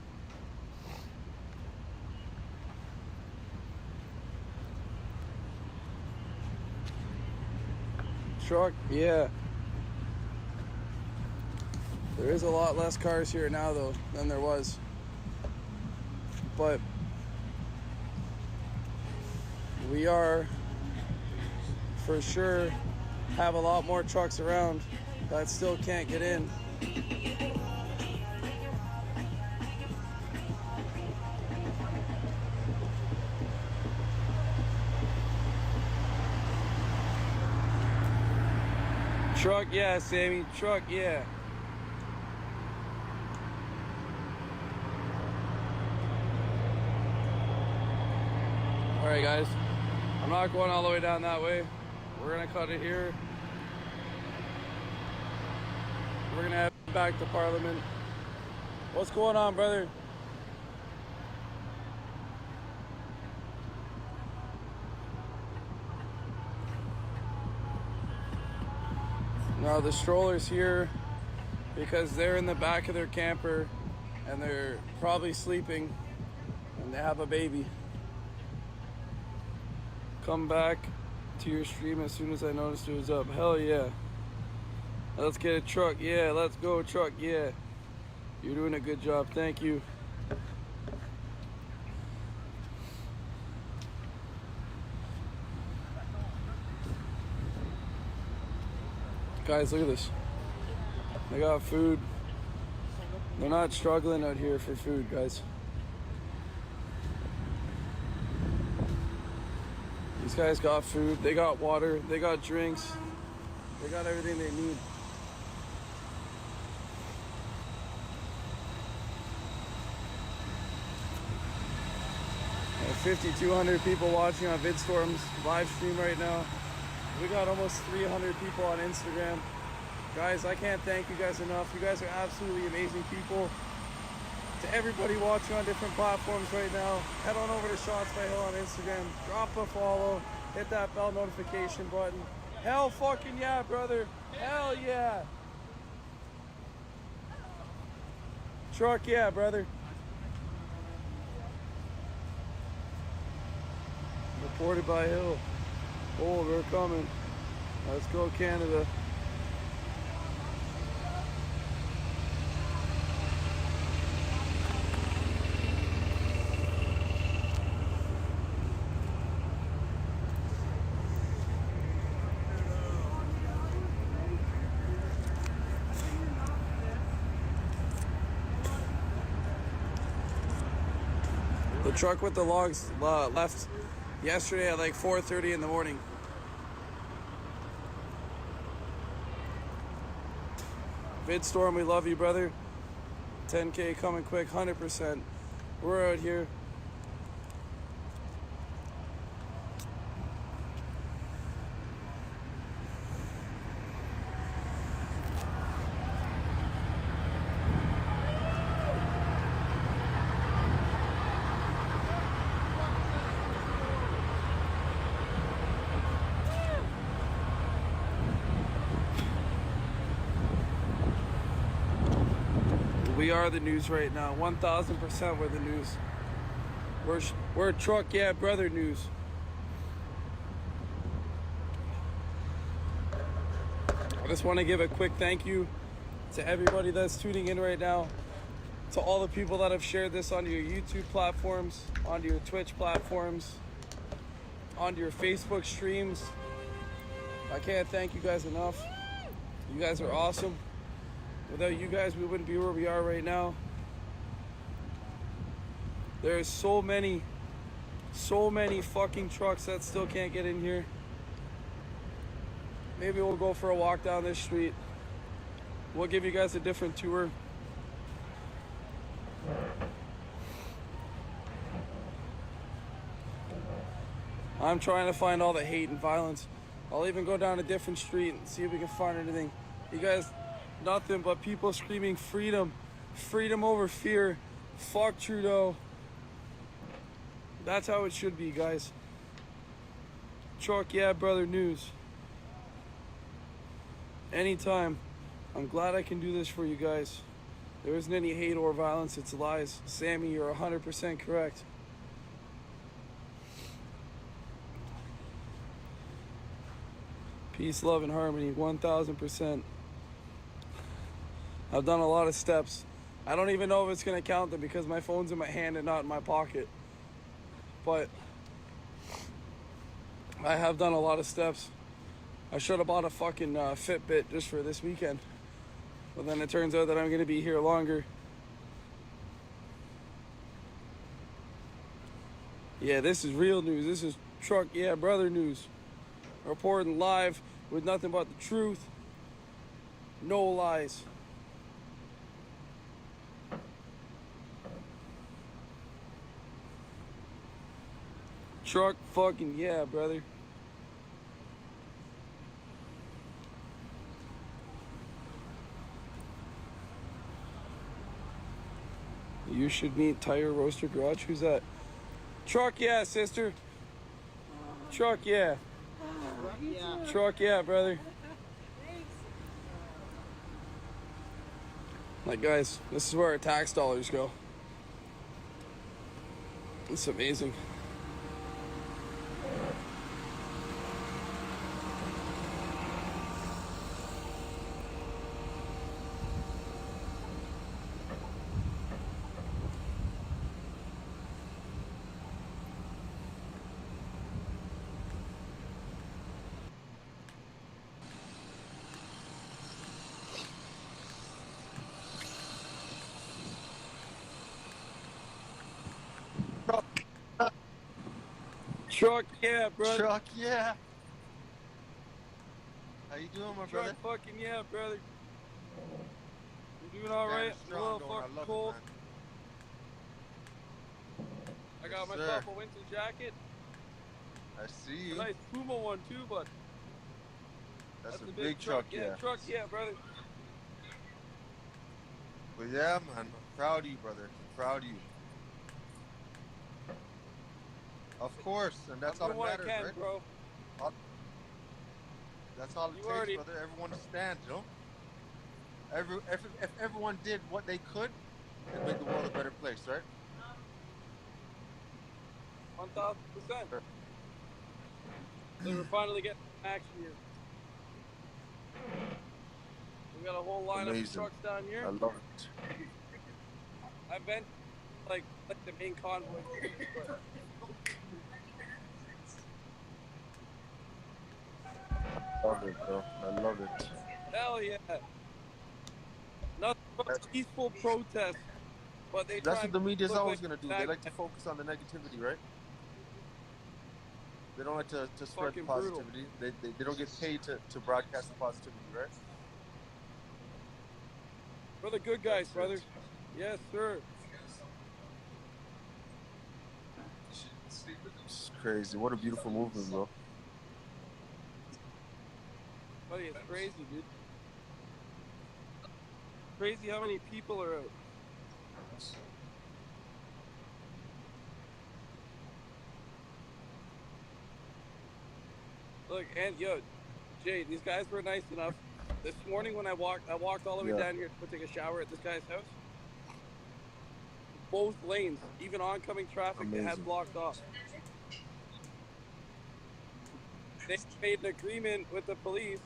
Truck, yeah. There is a lot less cars here now, though, than there was. But we are, for sure, have a lot more trucks around that still can't get in. Truck, yeah, Sammy. Truck, yeah. Alright, guys. I'm not going all the way down that way. We're going to cut it here. We're going to head back to Parliament. What's going on, brother? Now the stroller's here because they're in the back of their camper and they're probably sleeping and they have a baby. Come back to your stream as soon as I noticed it was up. Hell yeah. Let's get a truck. Yeah, let's go truck. Yeah. You're doing a good job. Thank you. Guys, look at this. They got food. They're not struggling out here for food, guys. These guys got food, they got water, they got drinks, they got everything they need. We have 5,200 people watching on VidStorm's live stream right now. We got almost 300 people on Instagram. Guys, I can't thank you guys enough. You guys are absolutely amazing people. To everybody watching on different platforms right now, head on over to Shots by Hill on Instagram. Drop a follow. Hit that bell notification button. Hell fucking yeah, brother. Hell yeah. Truck yeah, brother. Reported by Hill. Oh, they're coming. Let's go, Canada. The truck with the logs left yesterday at like 4:30 in the morning. VidStorm, we love you, brother. 10K coming quick, 100%. We're out here. We are the news right now. 1,000% we're the news. We're truck yeah brother news. I just want to give a quick thank you to everybody that's tuning in right now, to all the people that have shared this onto your YouTube platforms, onto your Twitch platforms, onto your Facebook streams. I can't thank you guys enough. You guys are awesome. Without you guys, we wouldn't be where we are right now. There's so many fucking trucks that still can't get in here. Maybe we'll go for a walk down this street. We'll give you guys a different tour. I'm trying to find all the hate and violence. I'll even go down a different street and see if we can find anything. You guys nothing but people screaming freedom. Freedom over fear. Fuck Trudeau. That's how it should be, guys. Truck Yeah Brother News. Anytime. I'm glad I can do this for you guys. There isn't any hate or violence, it's lies. Sammy, you're 100% correct. Peace, love, and harmony, 1000%. I've done a lot of steps. I don't even know if it's gonna count them because my phone's in my hand and not in my pocket. But I have done a lot of steps. I should have bought a fucking Fitbit just for this weekend. But then it turns out that I'm gonna be here longer. Yeah, this is real news. This is Truck Yeah Brother News. Reporting live with nothing but the truth. No lies. Truck fucking yeah, brother. You should meet Tire Roaster Garage. Who's that? Truck yeah, sister. Truck yeah. Truck yeah, brother. Like, guys, this is where our tax dollars go. It's amazing. Truck yeah, brother. Truck yeah. How you doing, my brother? Truck fucking yeah, brother. You doing all right? I'm a little fucking cold. I got myself a winter jacket. I see you. A nice Puma one too, but that's a big truck, yeah. Truck, yeah, brother. But yeah, man, I'm proud of you, brother. I'm proud of you. Of course, and that's all that matters, right? Bro. That's all it takes, brother. Everyone to stand, you know? If everyone did what they could, it'd make the world a better place, right? 1000%. So we're finally getting action here. We got a whole line of trucks down here. I love it. I've been like the main convoy. I love it, bro. I love it. Hell yeah. Nothing but peaceful protest. But that's what the media's always going to do. They like to focus on the negativity, right? They don't like to spread the positivity. They don't get paid to broadcast the positivity, right? We're the good guys, brother. Yes, sir. It's crazy. What a beautiful movement, bro. Buddy, it's crazy, dude. Crazy how many people are out. Look, and yo, Jay, these guys were nice enough. This morning when I walked all the way down here to take a shower at this guy's house. Both lanes, even oncoming traffic, they had blocked off. They made an agreement with the police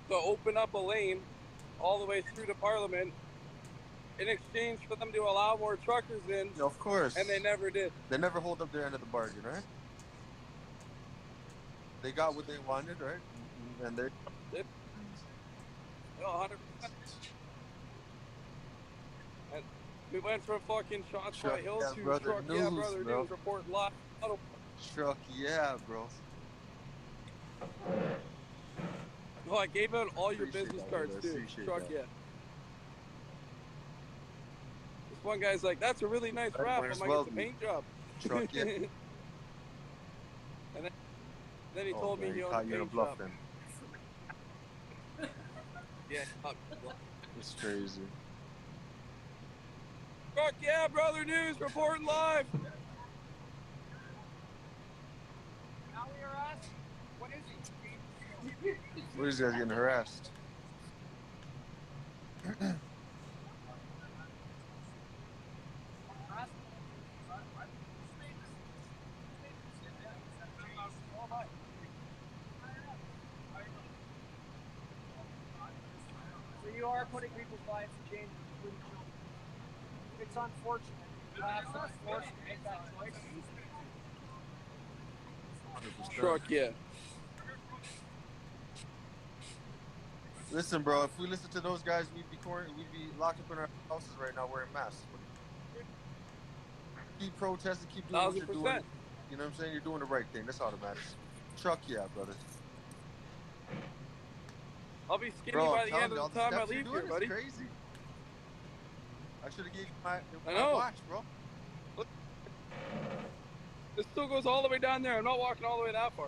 to open up a lane all the way through to Parliament in exchange for them to allow more truckers in. Yeah, of course. And they never did. They never hold up their end of the bargain, right? They got what they wanted, right? And they're... No, 100%. And we went from fucking shots by Hill to Truck Yeah Brother News report live. Truck Yeah, bro. Oh, I gave out all your business cards too. Truck Yeah. This one guy's like, that's a really nice wrap. I'm like, it's a paint job. Truck Yeah. And then he told me he owned a paint shop. Yeah. It's crazy. Fuck yeah, brother news reporting live. What is What is guys getting harassed? So you are putting people's lives in danger, including children. It's unfortunate. Perhaps they're forced to make that choice. 100%. Truck, yeah. Listen, bro. If we listen to those guys, we'd be locked up in our houses right now wearing masks. Keep protesting, keep doing what you're doing. 1,000%. You know what I'm saying? You're doing the right thing. That's all that matters. Truck, yeah, brother. I'll be skinny Bro, by I'm the telling end you, of all the time I steps you're leave doing here, is buddy. crazy. I should have gave you I my know. watch, bro. Look. This still goes all the way down there. I'm not walking all the way that far.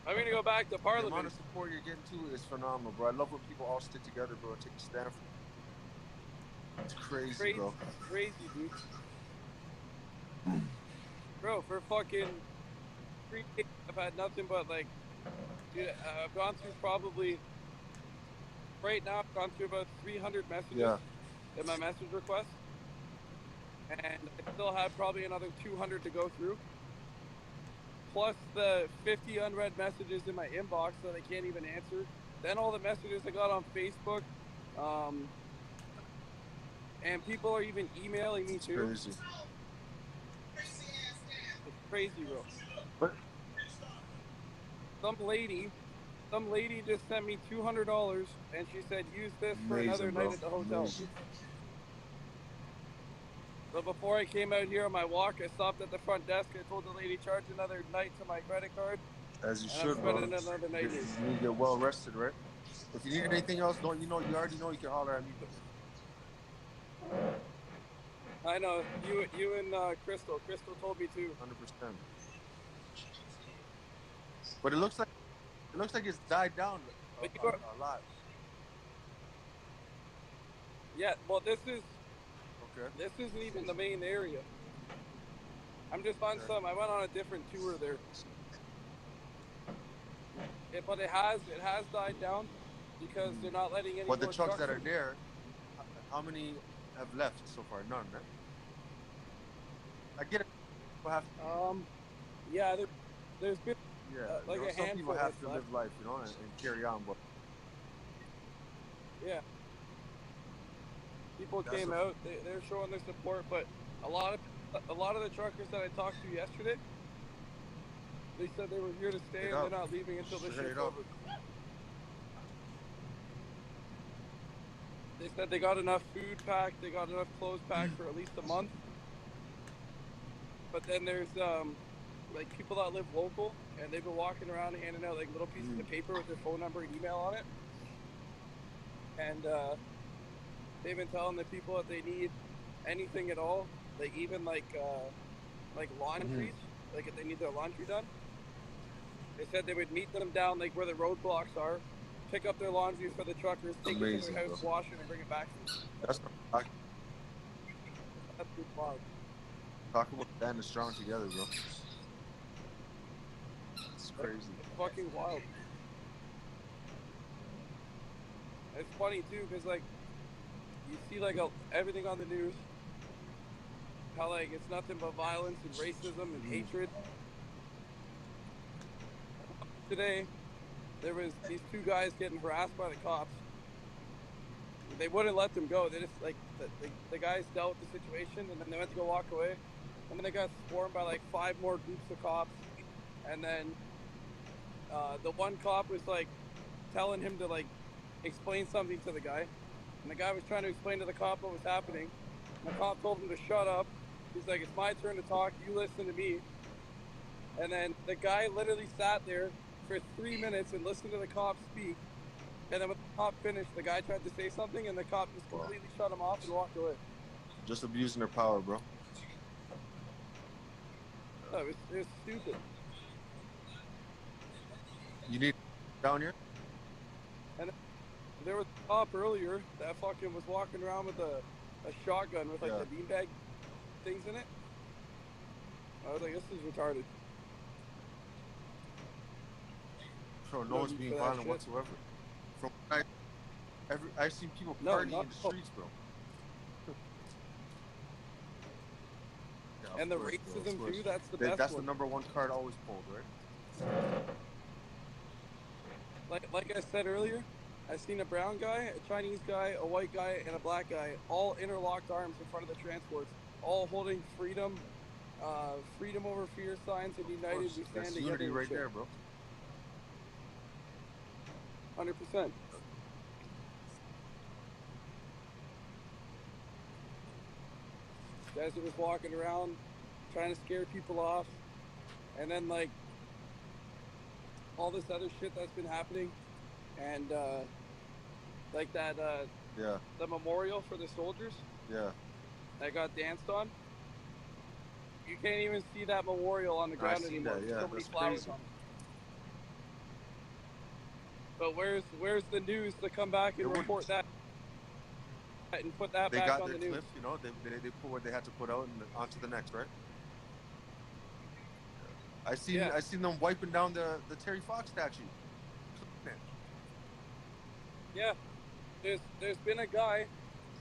I'm gonna go back to The amount Parliament. of support you're getting to is phenomenal, bro. I love when people all stick together, bro, and take a stand for. It's crazy, bro. Crazy, dude. Bro, for fucking 3 days, I've had nothing but like, dude, I've gone through probably, right now, I've gone through about 300 messages Yeah. in my message request. And I still have probably another 200 to go through. Plus the 50 unread messages in my inbox that I can't even answer. Then all the messages I got on Facebook. And people are even emailing me too. Crazy. It's crazy, bro. But Some lady just sent me $200 and she said use this for another amazing, bro. night at the hotel. Amazing. So before I came out here on my walk, I stopped at the front desk. I told the lady charge another night to my credit card. As you and should, I'm bro. spending another night here. You need to get well rested, right? If you need anything else, you already know you can holler at me. I know you and Crystal. Crystal told me too. 100%. But it looks like it's died down a lot. Yeah, well, this Okay. isn't even the main area. I'm just on some. I went on a different tour there. But it has died down because they're not letting any But the more trucks that are in. there, how many have left so far? None, right? I get it. People have yeah, there's been like a some handful people have that's to left. live life, and carry on. But Yeah. People That's came a- out. They're showing their support, but a lot of the truckers that I talked to yesterday, they said they were here to stay Straight and up. they're not leaving until this Straight shit's up. over. They said they got enough food packed, they got enough clothes packed for at least a month. But then there's like people that live local and they've been walking around handing out like little pieces of paper with their phone number and email on it. And they've been telling the people that they need anything at all, like even like laundries, like if they need their laundry done. They said they would meet them down like where the roadblocks are, pick up their laundry for the truckers, take it to Amazing, their house, bro. wash it, and bring it back to them. That's That's wild. talk about standing strong together, bro. It's crazy. It's fucking wild. It's funny too, cause like you see like everything on the news, how like it's nothing but violence and racism and hatred. Today, there was these two guys getting harassed by the cops. They wouldn't let them go. They just like the guys dealt with the situation, and then they went to go walk away, and then they got swarmed by like 5 more groups of cops, and then the one cop was like telling him to like explain something to the guy, and the guy was trying to explain to the cop what was happening. And the cop told him to shut up. He's like, "It's my turn to talk. You listen to me." And then the guy literally sat there for 3 minutes and listened to the cop speak. And then when the cop finished, the guy tried to say something, and the cop just completely shut him off and walked away. Just abusing their power, bro. No, it was stupid. You need down here? And there was a cop earlier that fucking was walking around with a shotgun with like Yeah. the beanbag things in it. I was like, this is retarded. Bro, no No one's need being for that violent shit. whatsoever. From I've seen people No, partying not in the at all. streets, bro. Yeah, And the of course, bro, of racism course. too, that's the best That's one. the number one card always pulled, right? Like I said earlier, I seen a brown guy, a Chinese guy, a white guy, and a black guy, all interlocked arms in front of the transports, all holding freedom, freedom over fear signs, and united we stand That's together. unity and right shit. there, bro. 100%. Guys are just walking around, trying to scare people off, and then like all this other shit that's been happening, and like that Yeah, the memorial for the soldiers yeah. that got danced on. You can't even see that memorial on the I ground seen anymore. that, There's yeah, so many that's flowers crazy. on it. But where's the news to come back and There report that and put that They back got on their the news? clip, you know. They put what they had to put out and onto the next, right? I seen them wiping down the Terry Fox statue. Yeah, there's been a guy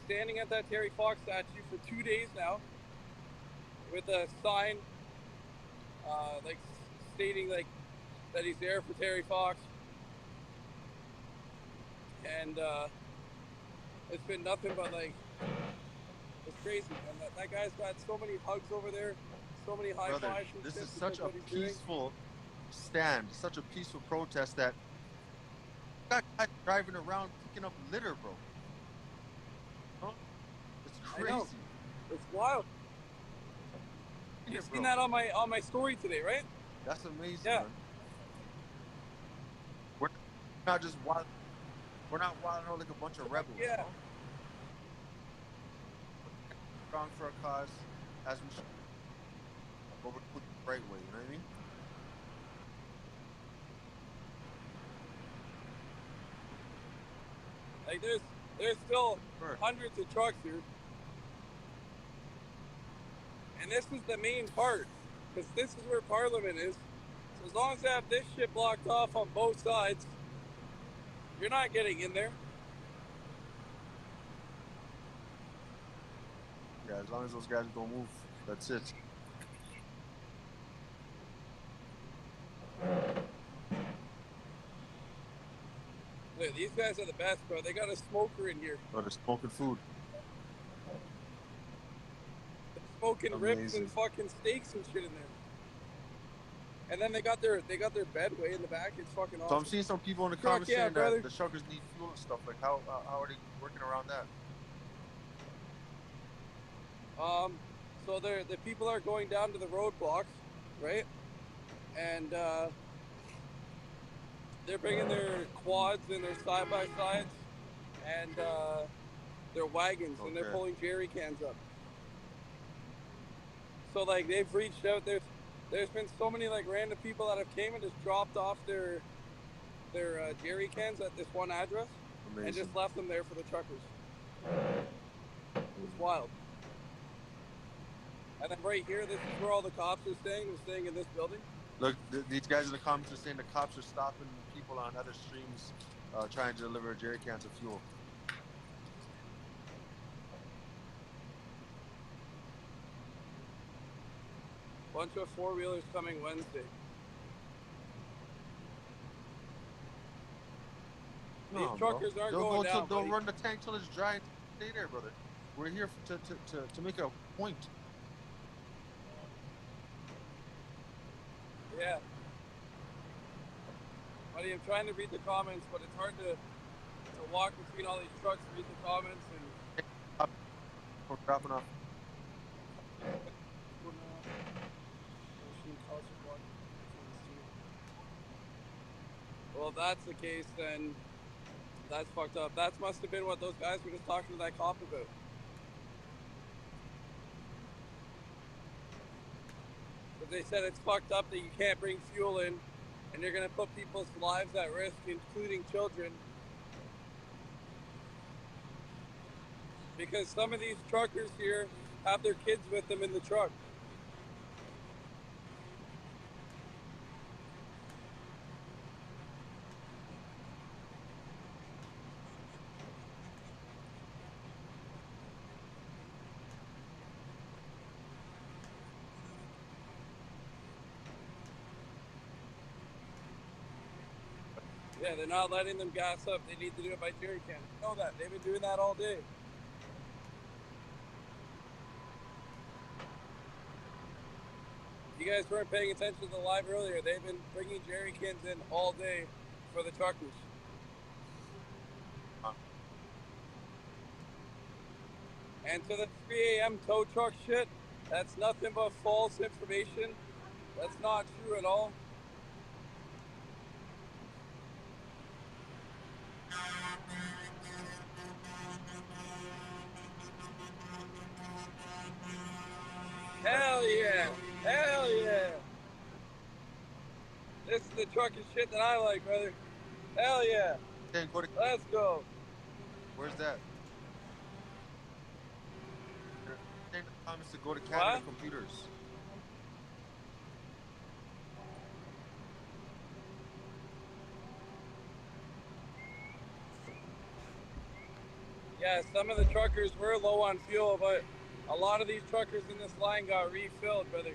standing at that Terry Fox statue for 2 days now with a sign like stating like that he's there for Terry Fox, and it's been nothing but like it's crazy. And that guy's got so many hugs over there, so many high Brother, fives and this shit is because such a what he's doing. peaceful stand, such a peaceful protest that got guys driving around picking up litter, bro. Huh? It's I know. crazy. It's wild. Yeah, You've bro. seen that on my story today, right? That's amazing, Yeah. man. We're not just wild. We're not wilding out like a bunch of rebels. Yeah. You know? Strong for a cause, as we should. But we're doing it the right way. You know what I mean? Like there's still hundreds of trucks here. And this is the main part, because this is where Parliament is. So as long as they have this shit blocked off on both sides, you're not getting in there. Yeah, as long as those guys don't move, that's it. Look, these guys are the best, bro. They got a smoker in here. Oh, they're smoking food. They're smoking ribs Amazing. and fucking steaks and shit in there. And then they got their bed way in the back. It's fucking awesome. So I'm seeing some people in the Fuck comments yeah, saying brother. that the truckers need fuel and stuff. Like, how are they working around that? So the people are going down to the roadblocks, right? And they're bringing their quads and their side-by-sides and their wagons, and they're Okay. pulling jerry cans up. So like they've reached out. There's been so many like random people that have came and just dropped off their jerry cans at this one address and Amazing. just left them there for the truckers. It's wild. And then right here, this is where all the cops are staying. They're staying in this building. Look, these guys in the comments are saying the cops are stopping people on other streams trying to deliver jerry cans of fuel. Bunch of four-wheelers coming Wednesday. These No, truckers bro. aren't They'll going go down, till, they'll buddy. run the tank till it's dry and stay there, brother. We're here to make a point. Yeah. Buddy, I'm trying to read the comments, but it's hard to walk between all these trucks, read the comments, and We're dropping off. Well, if that's the case, then that's fucked up. That must have been what those guys were just talking to that cop about. But they said it's fucked up that you can't bring fuel in, and you're going to put people's lives at risk, including children, because some of these truckers here have their kids with them in the truck. Yeah, they're not letting them gas up. They need to do it by jerry can. You know that. They've been doing that all day. You guys weren't paying attention to the live earlier. They've been bringing jerry cans in all day for the truckers. And to the 3 a.m. tow truck shit, that's nothing but false information. That's not true at all. Hell yeah! Hell yeah! This is the trucking shit that I like, brother. Hell yeah! Then go to. Let's go. Where's that? They're saying the comments to go to Canada Computers. Yeah, some of the truckers were low on fuel, but a lot of these truckers in this line got refilled, brother.